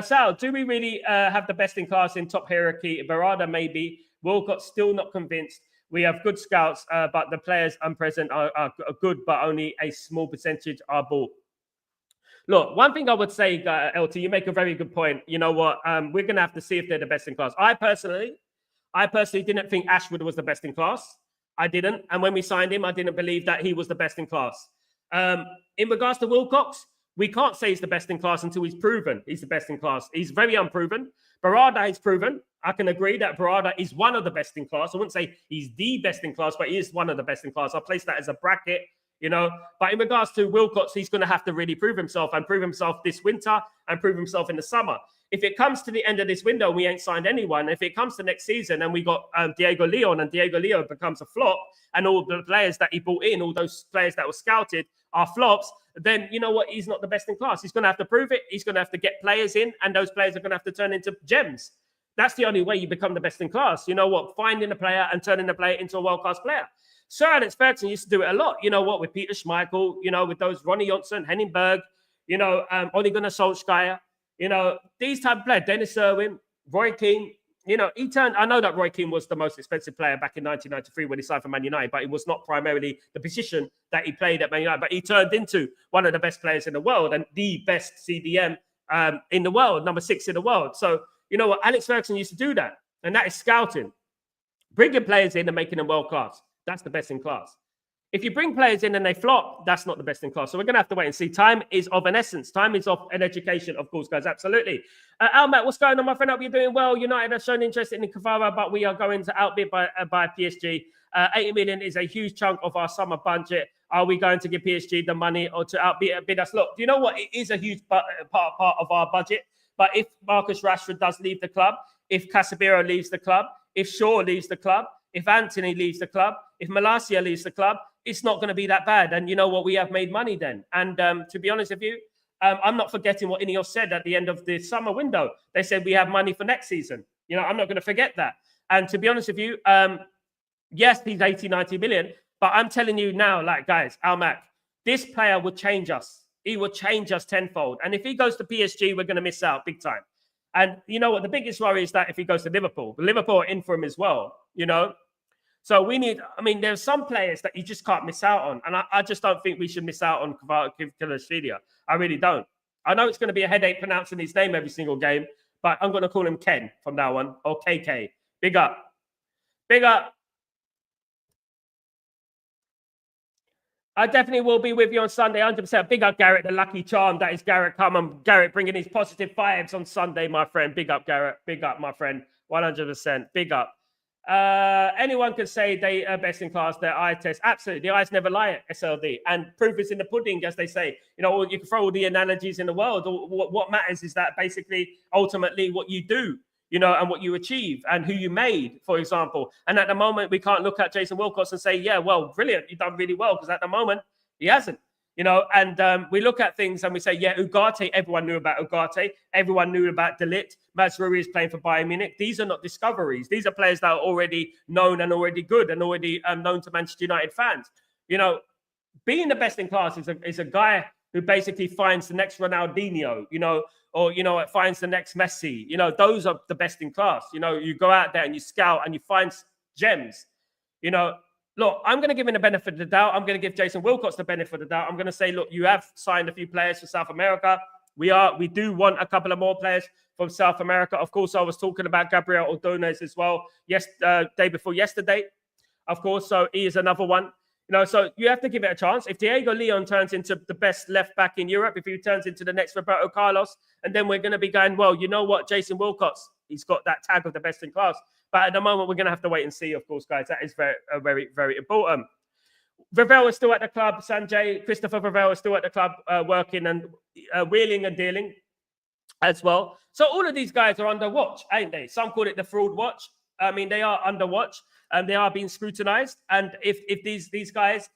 Sal, do we really have the best in class in top hierarchy? Barada, maybe. Wilcott, still not convinced. We have good scouts, but the players unpresent are good, but only a small percentage are bought. Look, one thing I would say, LT, you make a very good point. You know what? We're going to have to see if they're the best in class. I personally didn't think Ashwood was the best in class. I didn't. And when we signed him, I didn't believe that he was the best in class. In regards to Wilcox, we can't say he's the best in class until he's proven he's the best in class. He's very unproven. Barada is proven. I can agree that Barada is one of the best in class. I wouldn't say he's the best in class, but he is one of the best in class. I'll place that as a bracket, But in regards to Wilcox, he's going to have to really prove himself this winter and prove himself in the summer. If it comes to the end of this window, we ain't signed anyone. If it comes to next season and we got Diego Leon, and Diego Leon becomes a flop, and all the players that he brought in, all those players that were scouted are flops, then you know what? He's not the best in class. He's going to have to prove it. He's going to have to get players in, and those players are going to have to turn into gems. That's the only way you become the best in class. You know what? Finding a player and turning the player into a world-class player. Sir Alex Ferguson used to do it a lot. You know what? With Peter Schmeichel, with those Ronnie Johnson, Henning Berg, Ole Gunnar Solskjaer, these type of players, Dennis Irwin, Roy Keane, I know that Roy Keane was the most expensive player back in 1993 when he signed for Man United, but it was not primarily the position that he played at Man United, but he turned into one of the best players in the world and the best CDM in the world, number 6 in the world. So, you know what? Alex Ferguson used to do that, and that is scouting. Bringing players in and making them world class. That's the best in class. If you bring players in and they flop, that's not the best in class. So we're going to have to wait and see. Time is of an essence. Time is of an education, of course, guys. Absolutely. Almat, what's going on, my friend? Hope you're doing well. United have shown interest in Kvara, but we are going to outbid by PSG. 80 million is a huge chunk of our summer budget. Are we going to give PSG the money or to outbid us? Look, do you know what? It is a huge part of our budget. But if Marcus Rashford does leave the club, if Casemiro leaves the club, if Shaw leaves the club, if Anthony leaves the club, if Malacia leaves the club, it's not going to be that bad. And you know what? We have made money then. And to be honest with you, I'm not forgetting what Ineos said at the end of the summer window. They said we have money for next season. You know, I'm not going to forget that. And to be honest with you, yes, he's 80, 90 million. But I'm telling you now, like, guys, Almac, this player will change us. He will change us tenfold. And if he goes to PSG, we're going to miss out big time. And you know what? The biggest worry is that if he goes to Liverpool are in for him as well, you know? So we need, I mean, there's some players that you just can't miss out on. And I just don't think we should miss out on Kvaratskhelia. I really don't. I know it's going to be a headache pronouncing his name every single game, but I'm going to call him Ken from now on, or KK. Big up. Big up. I definitely will be with you on Sunday, 100%. Big up, Garrett, the lucky charm that is Garrett. Come on, Garrett, bringing his positive vibes on Sunday, my friend. Big up, Garrett. Big up, my friend. 100%. Big up. Anyone can say they are best in class, their eye test. Absolutely. The eyes never lie at SLD. And proof is in the pudding, as they say. You know, you can throw all the analogies in the world. What matters is that basically, ultimately, what you do, you know, and what you achieve and who you made, for example. And at the moment, we can't look at Jason Wilcox and say, yeah, well, brilliant, you've done really well, because at the moment, he hasn't, you know. And we look at things and we say, yeah, Ugarte, everyone knew about Ugarte. Everyone knew about De Ligt. Mazraoui is playing for Bayern Munich. These are not discoveries. These are players that are already known and already good and already known to Manchester United fans. You know, being the best in class is a guy who basically finds the next Ronaldinho, you know, or, you know, it finds the next Messi. You know, those are the best in class. You know, you go out there and you scout and you find gems. You know, look, I'm going to give him the benefit of the doubt. I'm going to give Jason Wilcox the benefit of the doubt. I'm going to say, look, you have signed a few players for South America. We do want a couple of more players from South America. Of course, I was talking about Gabriel Ordonez as well. Yes, day before yesterday, of course. So he is another one. You know, so you have to give it a chance. If Diego Leon turns into the best left back in Europe, if he turns into the next Roberto Carlos, and then we're going to be going, well, you know what, Jason Wilcox, he's got that tag of the best in class. But at the moment, we're going to have to wait and see, of course, guys. That is very, very important. Ravel is still at the club. Sanjay, Christopher Ravel is still at the club working and wheeling and dealing as well. So all of these guys are under watch, ain't they? Some call it the fraud watch. I mean, they are under watch and they are being scrutinized. And if these guys,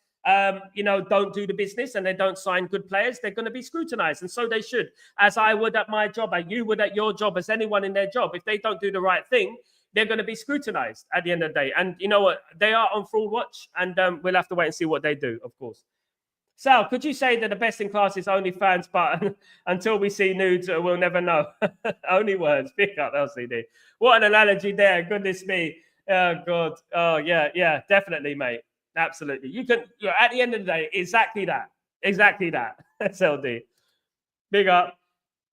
you know, don't do the business and they don't sign good players, they're going to be scrutinized. And so they should, as I would at my job, and you would at your job, as anyone in their job. If they don't do the right thing, they're going to be scrutinized at the end of the day. And you know what? They are on fraud watch, and we'll have to wait and see what they do, of course. Sal, could you say that the best in class is OnlyFans, but until we see nudes, we'll never know? Only words. Pick up LCD. What an analogy there. Goodness me. Oh, God. Oh, yeah, definitely, mate. Absolutely. You can, at the end of the day, exactly that. Exactly that. SLD. Big up.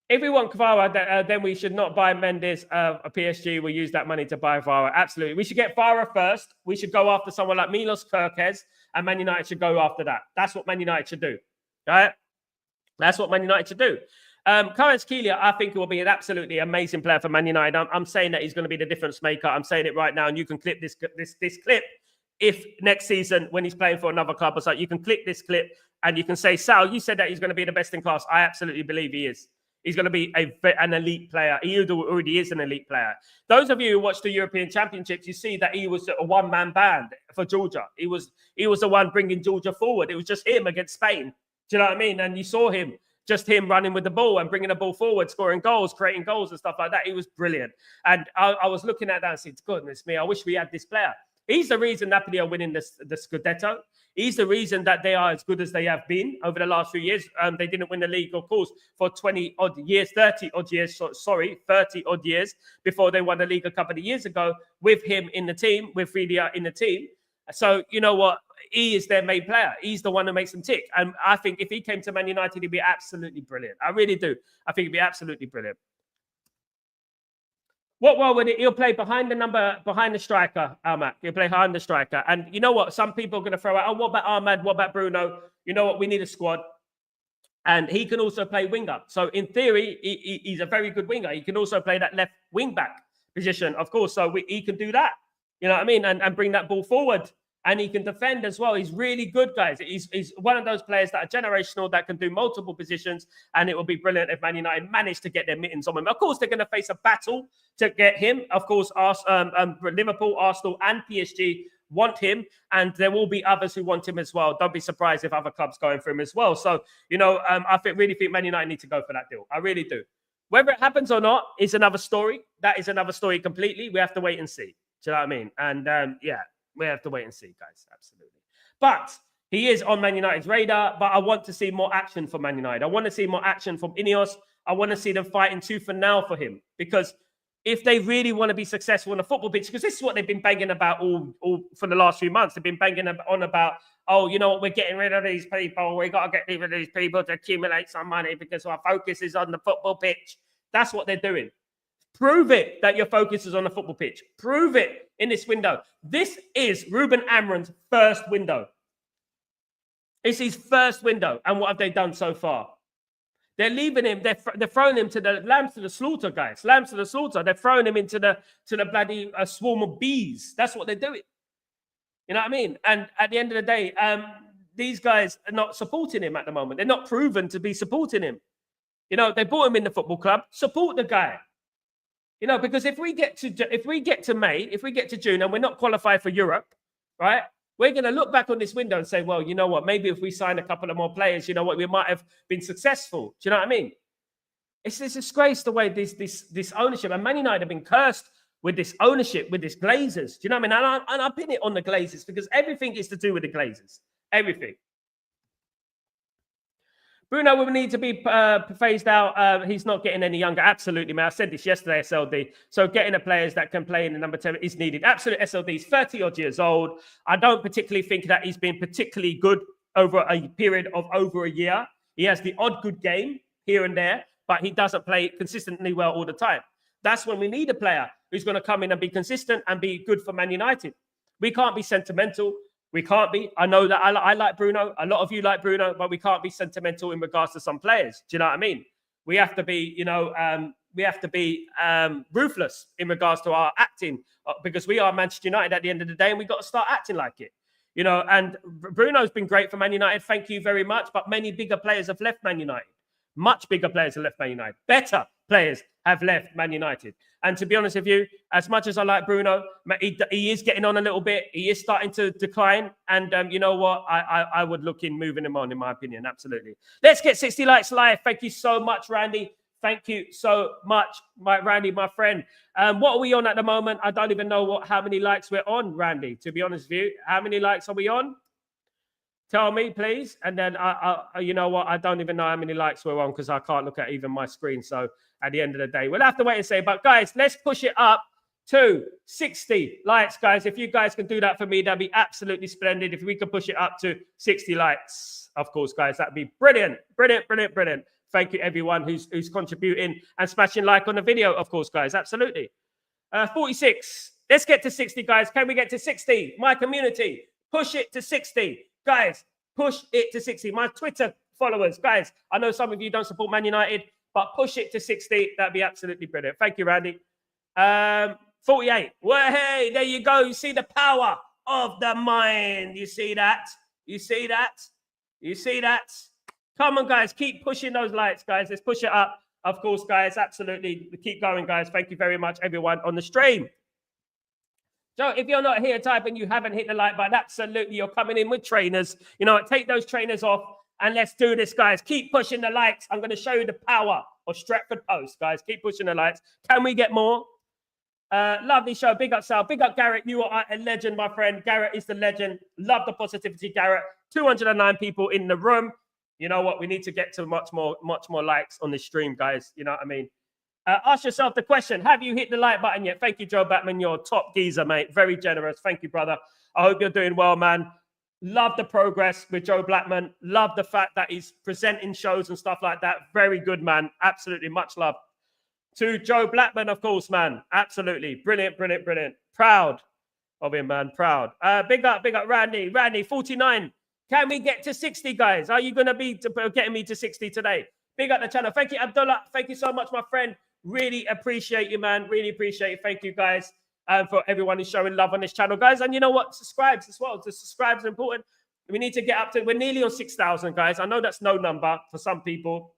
If we want Kvara, then we should not buy Mendes. A PSG will use that money to buy Kvara. Absolutely. We should get Kvara first. We should go after someone like Milos Kerkez, and Man United should go after that. That's what Man United should do. Right? That's what Man United should do. Kvaratskhelia, I think, will be an absolutely amazing player for Man United. I'm saying that he's going to be the difference maker. I'm saying it right now, and you can clip this clip. If next season, when he's playing for another club or something, you can clip this clip and you can say, Sal, you said that he's going to be the best in class. I absolutely believe he is. He's going to be an elite player. He already is an elite player. Those of you who watch the European Championships, you see that he was a one-man band for Georgia. He was the one bringing Georgia forward. It was just him against Spain. Do you know what I mean? And you saw him, just him running with the ball and bringing the ball forward, scoring goals, creating goals and stuff like that. He was brilliant. And I was looking at that and said, goodness me, I wish we had this player. He's the reason Napoli are winning the Scudetto. He's the reason that they are as good as they have been over the last few years. They didn't win the league, of course, for 30 odd years before they won the league a couple of years ago with him in the team, with Fidia in the team. So, you know what? He is their main player. He's the one that makes them tick. And I think if he came to Man United, he'd be absolutely brilliant. I really do. I think he'd be absolutely brilliant. What role would it? He'll play behind the striker, Almac. He'll play behind the striker. And you know what? Some people are going to throw out, oh, what about Ahmad? What about Bruno? You know what? We need a squad. And he can also play winger. So in theory, he's a very good winger. He can also play that left wing back position, of course. So he can do that. You know what I mean? And bring that ball forward. And he can defend as well. He's really good, guys. He's one of those players that are generational, that can do multiple positions. And it will be brilliant if Man United manage to get their mittens on him. Of course, they're going to face a battle to get him. Of course, Liverpool, Arsenal, and PSG want him, and there will be others who want him as well. Don't be surprised if other clubs going for him as well. So, you know, I really think Man United need to go for that deal. I really do. Whether it happens or not is another story. That is another story completely. We have to wait and see. Do you know what I mean? And yeah, we have to wait and see, guys. Absolutely. But he is on Man United's radar, but I want to see more action from Man United. I want to see more action from Ineos. I want to see them fighting tooth and nail for him, because if they really want to be successful on the football pitch, because this is what they've been banging about all for the last few months. They've been banging on about, oh, you know what, we're getting rid of these people. We got to get rid of these people to accumulate some money because our focus is on the football pitch. That's what they're doing. Prove it that your focus is on the football pitch. Prove it in this window. This is Ruben Amorim's first window. It's his first window. And what have they done so far? They're leaving him. They're throwing him to the lambs to the slaughter, guys. Lambs to the slaughter. They're throwing him into the bloody swarm of bees. That's what they're doing. You know what I mean? And at the end of the day, these guys are not supporting him at the moment. They're not proven to be supporting him. You know, they bought him in the football club. Support the guy. You know, because if we get to May, if we get to June, and we're not qualified for Europe, right? We're going to look back on this window and say, well, you know what? Maybe if we sign a couple of more players, you know what? We might have been successful. Do you know what I mean? It's a disgrace the way this ownership, and Man United have been cursed with this ownership, with this Glazers. Do you know what I mean? And I pin it on the Glazers because everything is to do with the Glazers. Everything. Bruno will need to be phased out. He's not getting any younger. Absolutely, man. I said this yesterday, SLD. So getting the players that can play in the number 10 is needed. Absolutely, SLD. He's 30-odd years old. I don't particularly think that he's been particularly good over a period of over a year. He has the odd good game here and there, but he doesn't play consistently well all the time. That's when we need a player who's going to come in and be consistent and be good for Man United. We can't be sentimental. We can't be. I know that I like Bruno. A lot of you like Bruno, but we can't be sentimental in regards to some players. Do you know what I mean? We have to be, you know, ruthless in regards to our acting because we are Manchester United at the end of the day, and we got to start acting like it. You know, and Bruno's been great for Man United. Thank you very much. But many bigger players have left Man United. Much bigger players have left Man United. Better players have left Man United. And to be honest with you, as much as I like Bruno, he is getting on a little bit. He is starting to decline. And you know what? I would look in moving him on, in my opinion. Absolutely. Let's get 60 likes live. Thank you so much, Randy. Thank you so much, Randy, my friend. What are we on at the moment? I don't even know how many likes we're on, Randy, to be honest with you. How many likes are we on? Tell me, please. And then, you know what? I don't even know how many likes we're on because I can't look at even my screen. So at the end of the day, we'll have to wait and see. But guys, let's push it up to 60 likes, guys. If you guys can do that for me, that'd be absolutely splendid. If we could push it up to 60 likes, of course, guys, that'd be brilliant. Brilliant, brilliant, brilliant. Thank you, everyone who's contributing and smashing like on the video, of course, guys. Absolutely. 46. Let's get to 60, guys. Can we get to 60? My community, push it to 60. Guys, push it to 60. My Twitter followers, guys, I know some of you don't support Man United, but push it to 60. That'd be absolutely brilliant. Thank you, Randy. 48. Well, hey, there you go. You see the power of the mind. You see that? You see that? You see that? Come on, guys. Keep pushing those likes, guys. Let's push it up. Of course, guys. Absolutely. Keep going, guys. Thank you very much, everyone on the stream. So if you're not here typing, you haven't hit the like button, absolutely, you're coming in with trainers. You know, take those trainers off and let's do this, guys. Keep pushing the likes. I'm going to show you the power of Stretford Post, guys. Keep pushing the likes. Can we get more? Lovely show. Big up, Sal. Big up, Garrett. You are a legend, my friend. Garrett is the legend. Love the positivity, Garrett. 209 people in the room. You know what? We need to get to much more likes on this stream, guys. You know what I mean? Ask yourself the question, have you hit the like button yet? Thank you, Joe Batman. You're a top geezer, mate. Very generous. Thank you, brother. I hope you're doing well, man. Love the progress with Joe Blackman. Love the fact that he's presenting shows and stuff like that. Very good, man. Absolutely. Much love to Joe Blackman, of course, man. Absolutely. Brilliant, brilliant, brilliant. Proud of him, man. Proud. Big up, Randy. Randy, 49. Can we get to 60, guys? Are you going to be getting me to 60 today? Big up the channel. Thank you, Abdullah. Thank you so much, my friend. Really appreciate you, man. Really appreciate it. Thank you, guys, for everyone who's showing love on this channel, guys. And you know what? Subscribes as well. The subscribes are important. We need to get up to, we're nearly on 6,000, guys. I know that's no number for some people,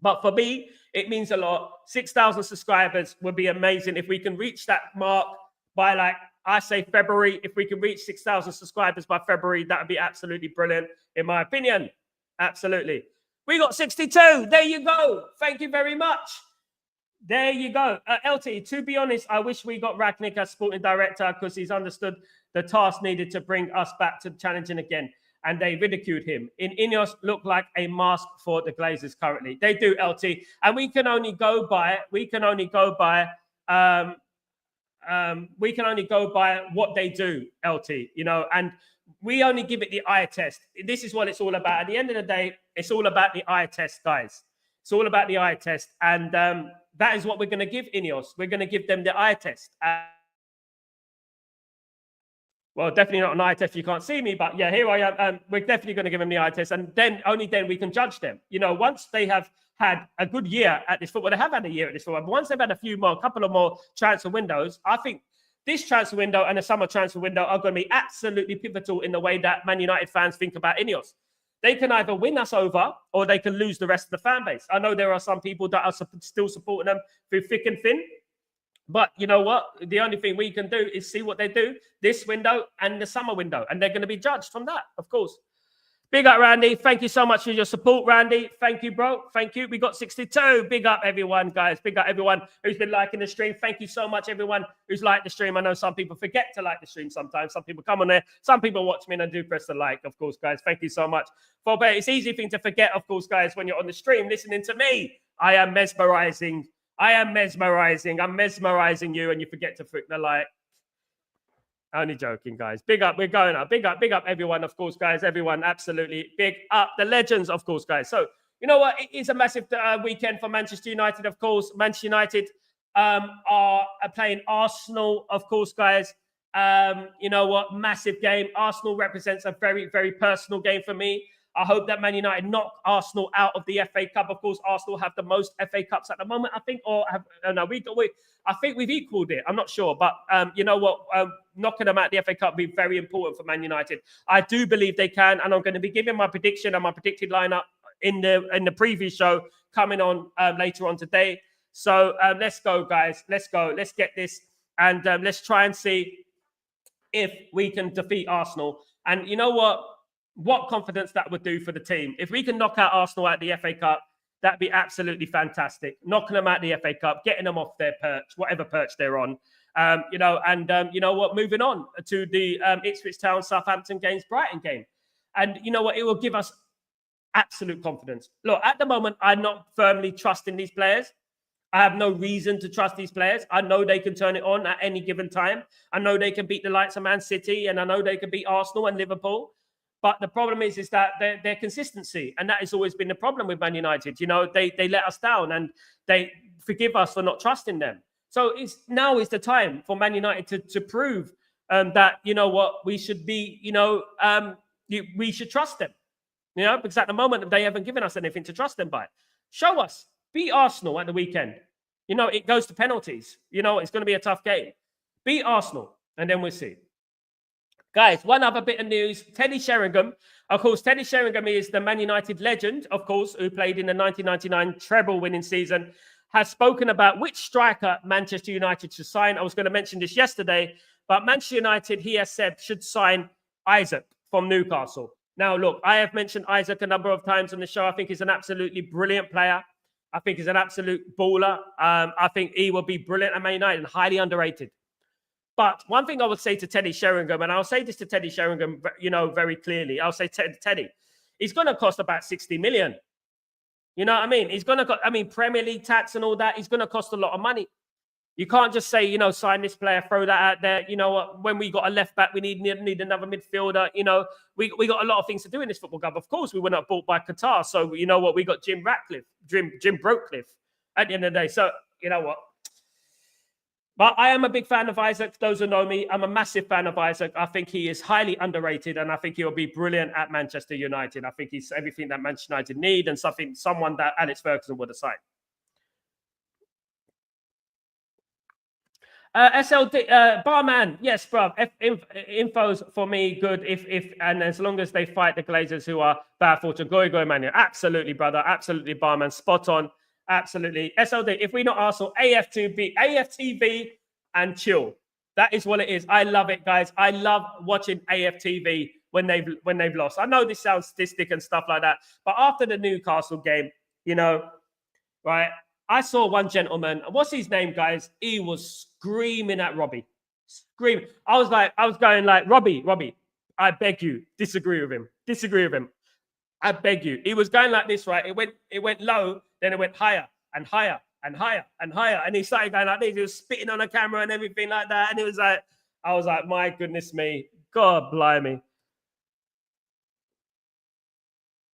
but for me, it means a lot. 6,000 subscribers would be amazing if we can reach that mark by, like, I say February. If we can reach 6,000 subscribers by February, that would be absolutely brilliant, in my opinion. Absolutely. We got 62. There you go. Thank you very much. There you go. LT, to be honest, I wish we got Ragnick as sporting director because he's understood the task needed to bring us back to challenging again. And they ridiculed him. Ineos look like a mask for the Glazers currently. They do, LT. And we can only go by, what they do, LT, you know, and we only give it the eye test. This is what it's all about. At the end of the day, it's all about the eye test, guys. It's all about the eye test. And that is what we're going to give Ineos. We're going to give them the eye test. Well, definitely not an eye test. You can't see me, but yeah, here I am. We're definitely going to give them the eye test. And then only then we can judge them. You know, once they have had a good year at this football, they have had a year at this football. But once they've had a couple of more transfer windows, I think this transfer window and the summer transfer window are going to be absolutely pivotal in the way that Man United fans think about Ineos. They can either win us over or they can lose the rest of the fan base. I know there are some people that are still supporting them through thick and thin. But you know what? The only thing we can do is see what they do this window and the summer window. And they're going to be judged from that, of course. Big up, Randy. Thank you so much for your support, Randy. Thank you, bro. Thank you. We got 62. Big up, everyone, guys. Big up, everyone who's been liking the stream. Thank you so much, everyone who's liked the stream. I know some people forget to like the stream sometimes. Some people come on there. Some people watch me and I do press the like, of course, guys. Thank you so much. It's easy thing to forget, of course, guys, when you're on the stream listening to me. I am mesmerizing. I'm mesmerizing you and you forget to flick the like. Only joking, guys. Big up. We're going up. Big up, everyone, of course, guys. Everyone, absolutely. Big up. The legends, of course, guys. So, you know what? It is a massive weekend for Manchester United, of course. Manchester United are playing Arsenal, of course, guys. You know what? Massive game. Arsenal represents a very, very personal game for me. I hope that Man United knock Arsenal out of the FA Cup. Of course, Arsenal have the most FA Cups at the moment, I think, or I think we've equaled it. I'm not sure, but you know what? Knocking them out of the FA Cup will be very important for Man United. I do believe they can, and I'm going to be giving my prediction and my predicted lineup in the previous show coming on later on today. So let's go, guys. Let's go. Let's get this, and let's try and see if we can defeat Arsenal. And you know what confidence that would do for the team. If we can knock out Arsenal at the FA Cup, that'd be absolutely fantastic. Knocking them out the FA Cup, getting them off their perch, whatever perch they're on. You know, and you know what, moving on to the Ipswich Town, Southampton games, Brighton game. And you know what, it will give us absolute confidence. Look, at the moment, I'm not firmly trusting these players. I have no reason to trust these players. I know they can turn it on at any given time. I know they can beat the likes of Man City, and I know they can beat Arsenal and Liverpool. But the problem is that their consistency, and that has always been the problem with Man United. You know, they let us down, and they forgive us for not trusting them. So now is the time for Man United to prove that, you know what, we should be, you know, we should trust them. You know, because at the moment they haven't given us anything to trust them by. Show us, beat Arsenal at the weekend. You know, it goes to penalties. You know, it's going to be a tough game. Beat Arsenal, and then we'll see. Guys, one other bit of news. Teddy Sheringham. Of course, Teddy Sheringham is the Man United legend, of course, who played in the 1999 treble-winning season, has spoken about which striker Manchester United should sign. I was going to mention this yesterday, but Manchester United, he has said, should sign Isaac from Newcastle. Now, look, I have mentioned Isaac a number of times on the show. I think he's an absolutely brilliant player. I think he's an absolute baller. I think he will be brilliant at Man United and highly underrated. But one thing I would say to Teddy Sheringham, and I'll say this to Teddy Sheringham, you know, very clearly. I'll say, Teddy, he's going to cost about 60 million. You know what I mean? He's going to cost, I mean, Premier League tax and all that, he's going to cost a lot of money. You can't just say, you know, sign this player, throw that out there. You know, when we got a left back, we need another midfielder. You know, we got a lot of things to do in this football club. Of course, we were not bought by Qatar. So, you know what? We got Jim Brockliffe at the end of the day. So, you know what? But I am a big fan of Isaac. Those who know me, I'm a massive fan of Isaac. I think he is highly underrated, and I think he'll be brilliant at Manchester United. I think he's everything that Manchester United need, and someone that Alex Ferguson would have signed. SLD barman, yes, bro. Info's for me good if and as long as they fight the Glazers who are bad fortune. Go man. Absolutely, brother. Absolutely, barman. Spot on. Absolutely. SLD. If we not Arsenal, AFTV and chill. That is what it is. I love it, guys. I love watching AFTV when they've lost. I know this sounds statistic and stuff like that, but after the Newcastle game, you know, right? I saw one gentleman. What's his name, guys? He was screaming at Robbie. Screaming. I was going like, Robbie, I beg you, disagree with him. I beg you. He was going like this, right? It went low, then it went higher and higher and higher and higher. And he started going like this. He was spitting on the camera and everything like that. And it was like, I was like, my goodness me. God blimey.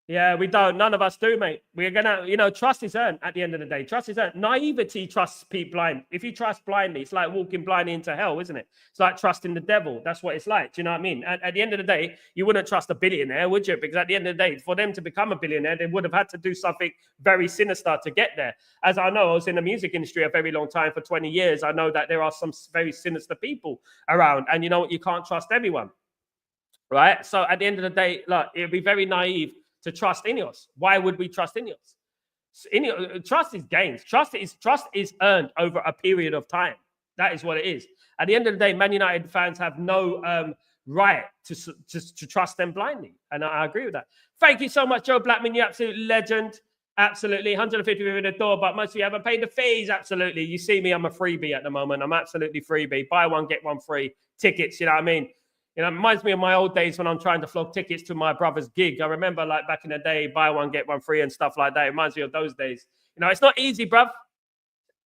Yeah, we don't. None of us do, mate. We're gonna, trust is earned at the end of the day. Trust is earned. Naivety trusts people blind. If you trust blindly, it's like walking blindly into hell, isn't it? It's like trusting the devil. That's what it's like. Do you know what I mean? At the end of the day, you wouldn't trust a billionaire, would you? Because at the end of the day, for them to become a billionaire, they would have had to do something very sinister to get there. As I know, I was in the music industry a very long time, for 20 years. I know that there are some very sinister people around, and you know what? You can't trust everyone, right? So at the end of the day, look, it'd be very naive to trust Ineos. Why would we trust Ineos? Trust is gained. Trust is earned over a period of time. That is what it is. At the end of the day, Man United fans have no right to trust them blindly, and I agree with that. Thank you so much, Joe Blackman. You absolute legend. Absolutely, 150 in the door, but most of you haven't paid the fees. Absolutely, you see me, I'm a freebie at the moment. I'm absolutely freebie. Buy one, get one free tickets. You know what I mean? It reminds me of my old days when I'm trying to flog tickets to my brother's gig. I remember like back in the day, buy one, get one free and stuff like that. It reminds me of those days. It's not easy, bruv.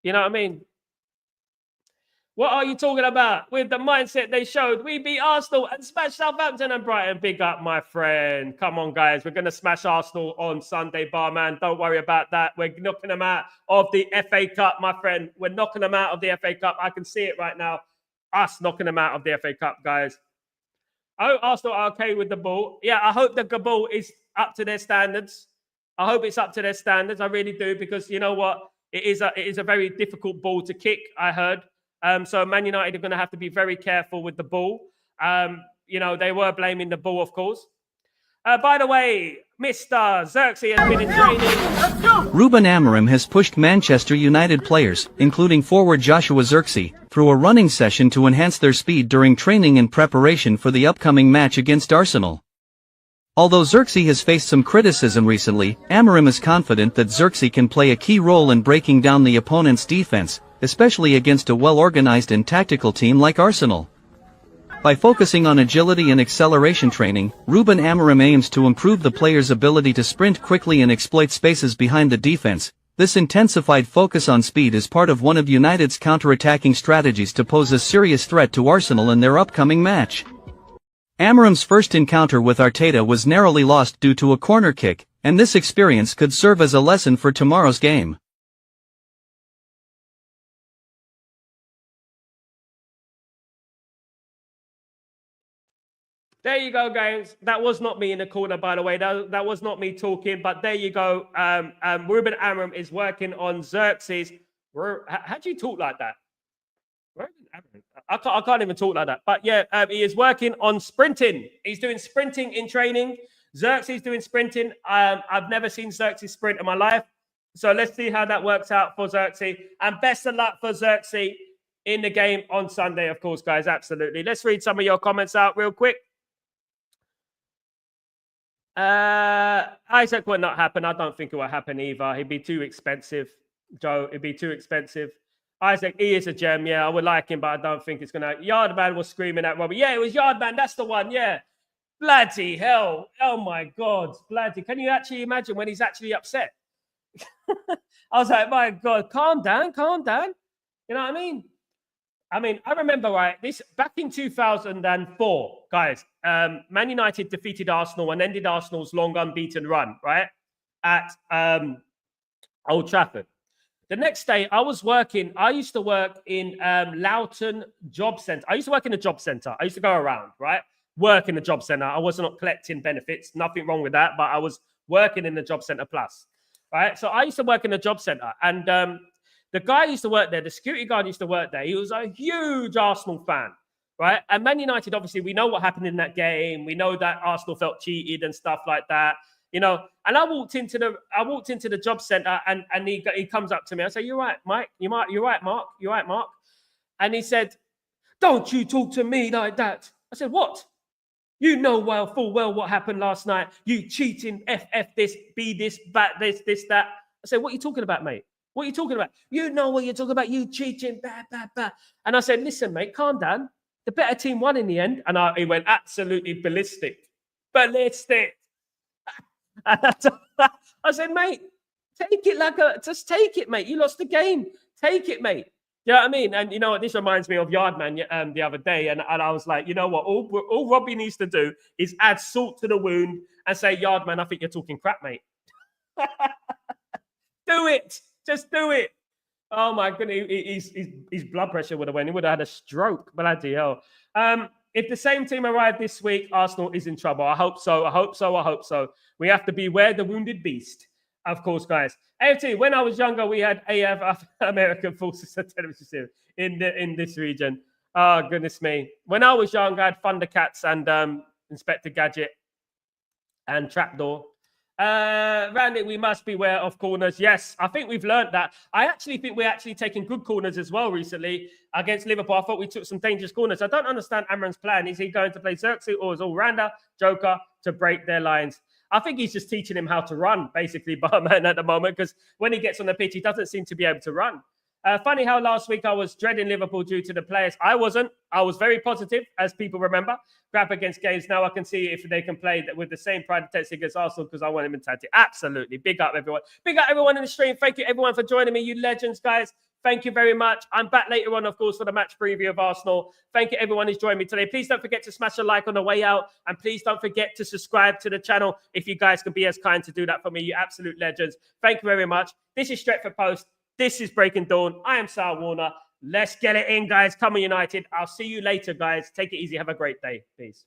You know what I mean? What are you talking about? With the mindset they showed, we beat Arsenal and smashed Southampton and Brighton. Big up, my friend. Come on, guys. We're going to smash Arsenal on Sunday, barman. Don't worry about that. We're knocking them out of the FA Cup, my friend. We're knocking them out of the FA Cup. I can see it right now. Us knocking them out of the FA Cup, guys. I hope Arsenal are okay with the ball. Yeah, I hope the ball is up to their standards. I hope it's up to their standards. I really do, because you know what? It is a very difficult ball to kick, I heard. So Man United are going to have to be very careful with the ball. They were blaming the ball, of course. By the way, Mr. Xerxes has been in training. Ruben Amorim has pushed Manchester United players, including forward Joshua Xerxes, through a running session to enhance their speed during training in preparation for the upcoming match against Arsenal. Although Xerxes has faced some criticism recently, Amorim is confident that Xerxes can play a key role in breaking down the opponent's defense, especially against a well-organized and tactical team like Arsenal. By focusing on agility and acceleration training, Ruben Amorim aims to improve the player's ability to sprint quickly and exploit spaces behind the defense. This intensified focus on speed is part of one of United's counter-attacking strategies to pose a serious threat to Arsenal in their upcoming match. Amorim's first encounter with Arteta was narrowly lost due to a corner kick, and this experience could serve as a lesson for tomorrow's game. There you go, guys. That was not me in the corner, by the way. That was not me talking, but there you go. Ruben Amorim is working on Xerxes. How do you talk like that? I can't even talk like that. But yeah, he is working on sprinting. He's doing sprinting in training. Xerxes doing sprinting. I've never seen Xerxes sprint in my life. So let's see how that works out for Xerxes. And best of luck for Xerxes in the game on Sunday, of course, guys. Absolutely. Let's read some of your comments out real quick. Isaac will not happen. I don't think it will happen either. He'd be too expensive, Joe. It'd be too expensive. Isaac, he is a gem. Yeah, I would like him, but I don't think it's going to. Yardman was screaming at Robbie. Yeah, it was Yardman. That's the one. Yeah. Bloody hell. Oh, my God. Bloody. Can you actually imagine when he's actually upset? I was like, my God, calm down, calm down. You know what I mean? I remember, right, this back in 2004, guys, Man United defeated Arsenal and ended Arsenal's long unbeaten run, right, at Old Trafford. The next day, I was working. I used to work in Loughton Job Centre. I used to work in a job centre. I used to go around, right? Work in the job centre. I was not collecting benefits. Nothing wrong with that. But I was working in the job centre plus, right? So I used to work in the job centre. And the guy used to work there. The security guard used to work there. He was a huge Arsenal fan, right? And Man United, obviously, we know what happened in that game. We know that Arsenal felt cheated and stuff like that. You know, and I walked into the job centre and he comes up to me. I say, "You're right, Mike. You're right, Mark. You're right, Mark." And he said, "Don't you talk to me like that." I said, "What? You know full well what happened last night. You cheating, FF this, B this, this, that." I said, "What are you talking about, mate? What are you talking about? You know what you're talking about. You cheating, blah." And I said, "Listen, mate, calm down. The better team won in the end." And he went absolutely ballistic. I said, "Mate, take it just take it, mate. You lost the game. Take it, mate." You know what I mean? And you know what? This reminds me of Yardman the other day. And I was like, you know what? All Robbie needs to do is add salt to the wound and say, "Yardman, I think you're talking crap, mate." Do it. Just do it. Oh, my goodness. His blood pressure would have went. He would have had a stroke. Bloody hell. If the same team arrived this week, Arsenal is in trouble. I hope so. We have to beware the wounded beast. Of course, guys. AFT, when I was younger, we had AF American Forces television series in this region. Oh, goodness me. When I was young, I had Thundercats and Inspector Gadget and Trapdoor. Randy, we must beware of corners. Yes, I think we've learned that. I actually think we're taking good corners as well recently against Liverpool. I thought we took some dangerous corners. I don't understand Amran's plan. Is he going to play Xerxes or is all-rounder Joker to break their lines? I think he's just teaching him how to run, basically, Barman, at the moment, because when he gets on the pitch, he doesn't seem to be able to run. Funny how last week I was dreading Liverpool due to the players. I wasn't. I was very positive, as people remember. Grab against games. Now I can see if they can play with the same pride and intensity against Arsenal because I want him in mentality. Absolutely. Big up, everyone. Big up, everyone in the stream. Thank you, everyone, for joining me. You legends, guys. Thank you very much. I'm back later on, of course, for the match preview of Arsenal. Thank you, everyone who's joined me today. Please don't forget to smash a like on the way out. And please don't forget to subscribe to the channel if you guys can be as kind to do that for me. You absolute legends. Thank you very much. This is Stretford Post. This is Breaking Dawn. I am Sal Warner. Let's get it in, guys. Come on, United. I'll see you later, guys. Take it easy. Have a great day. Peace.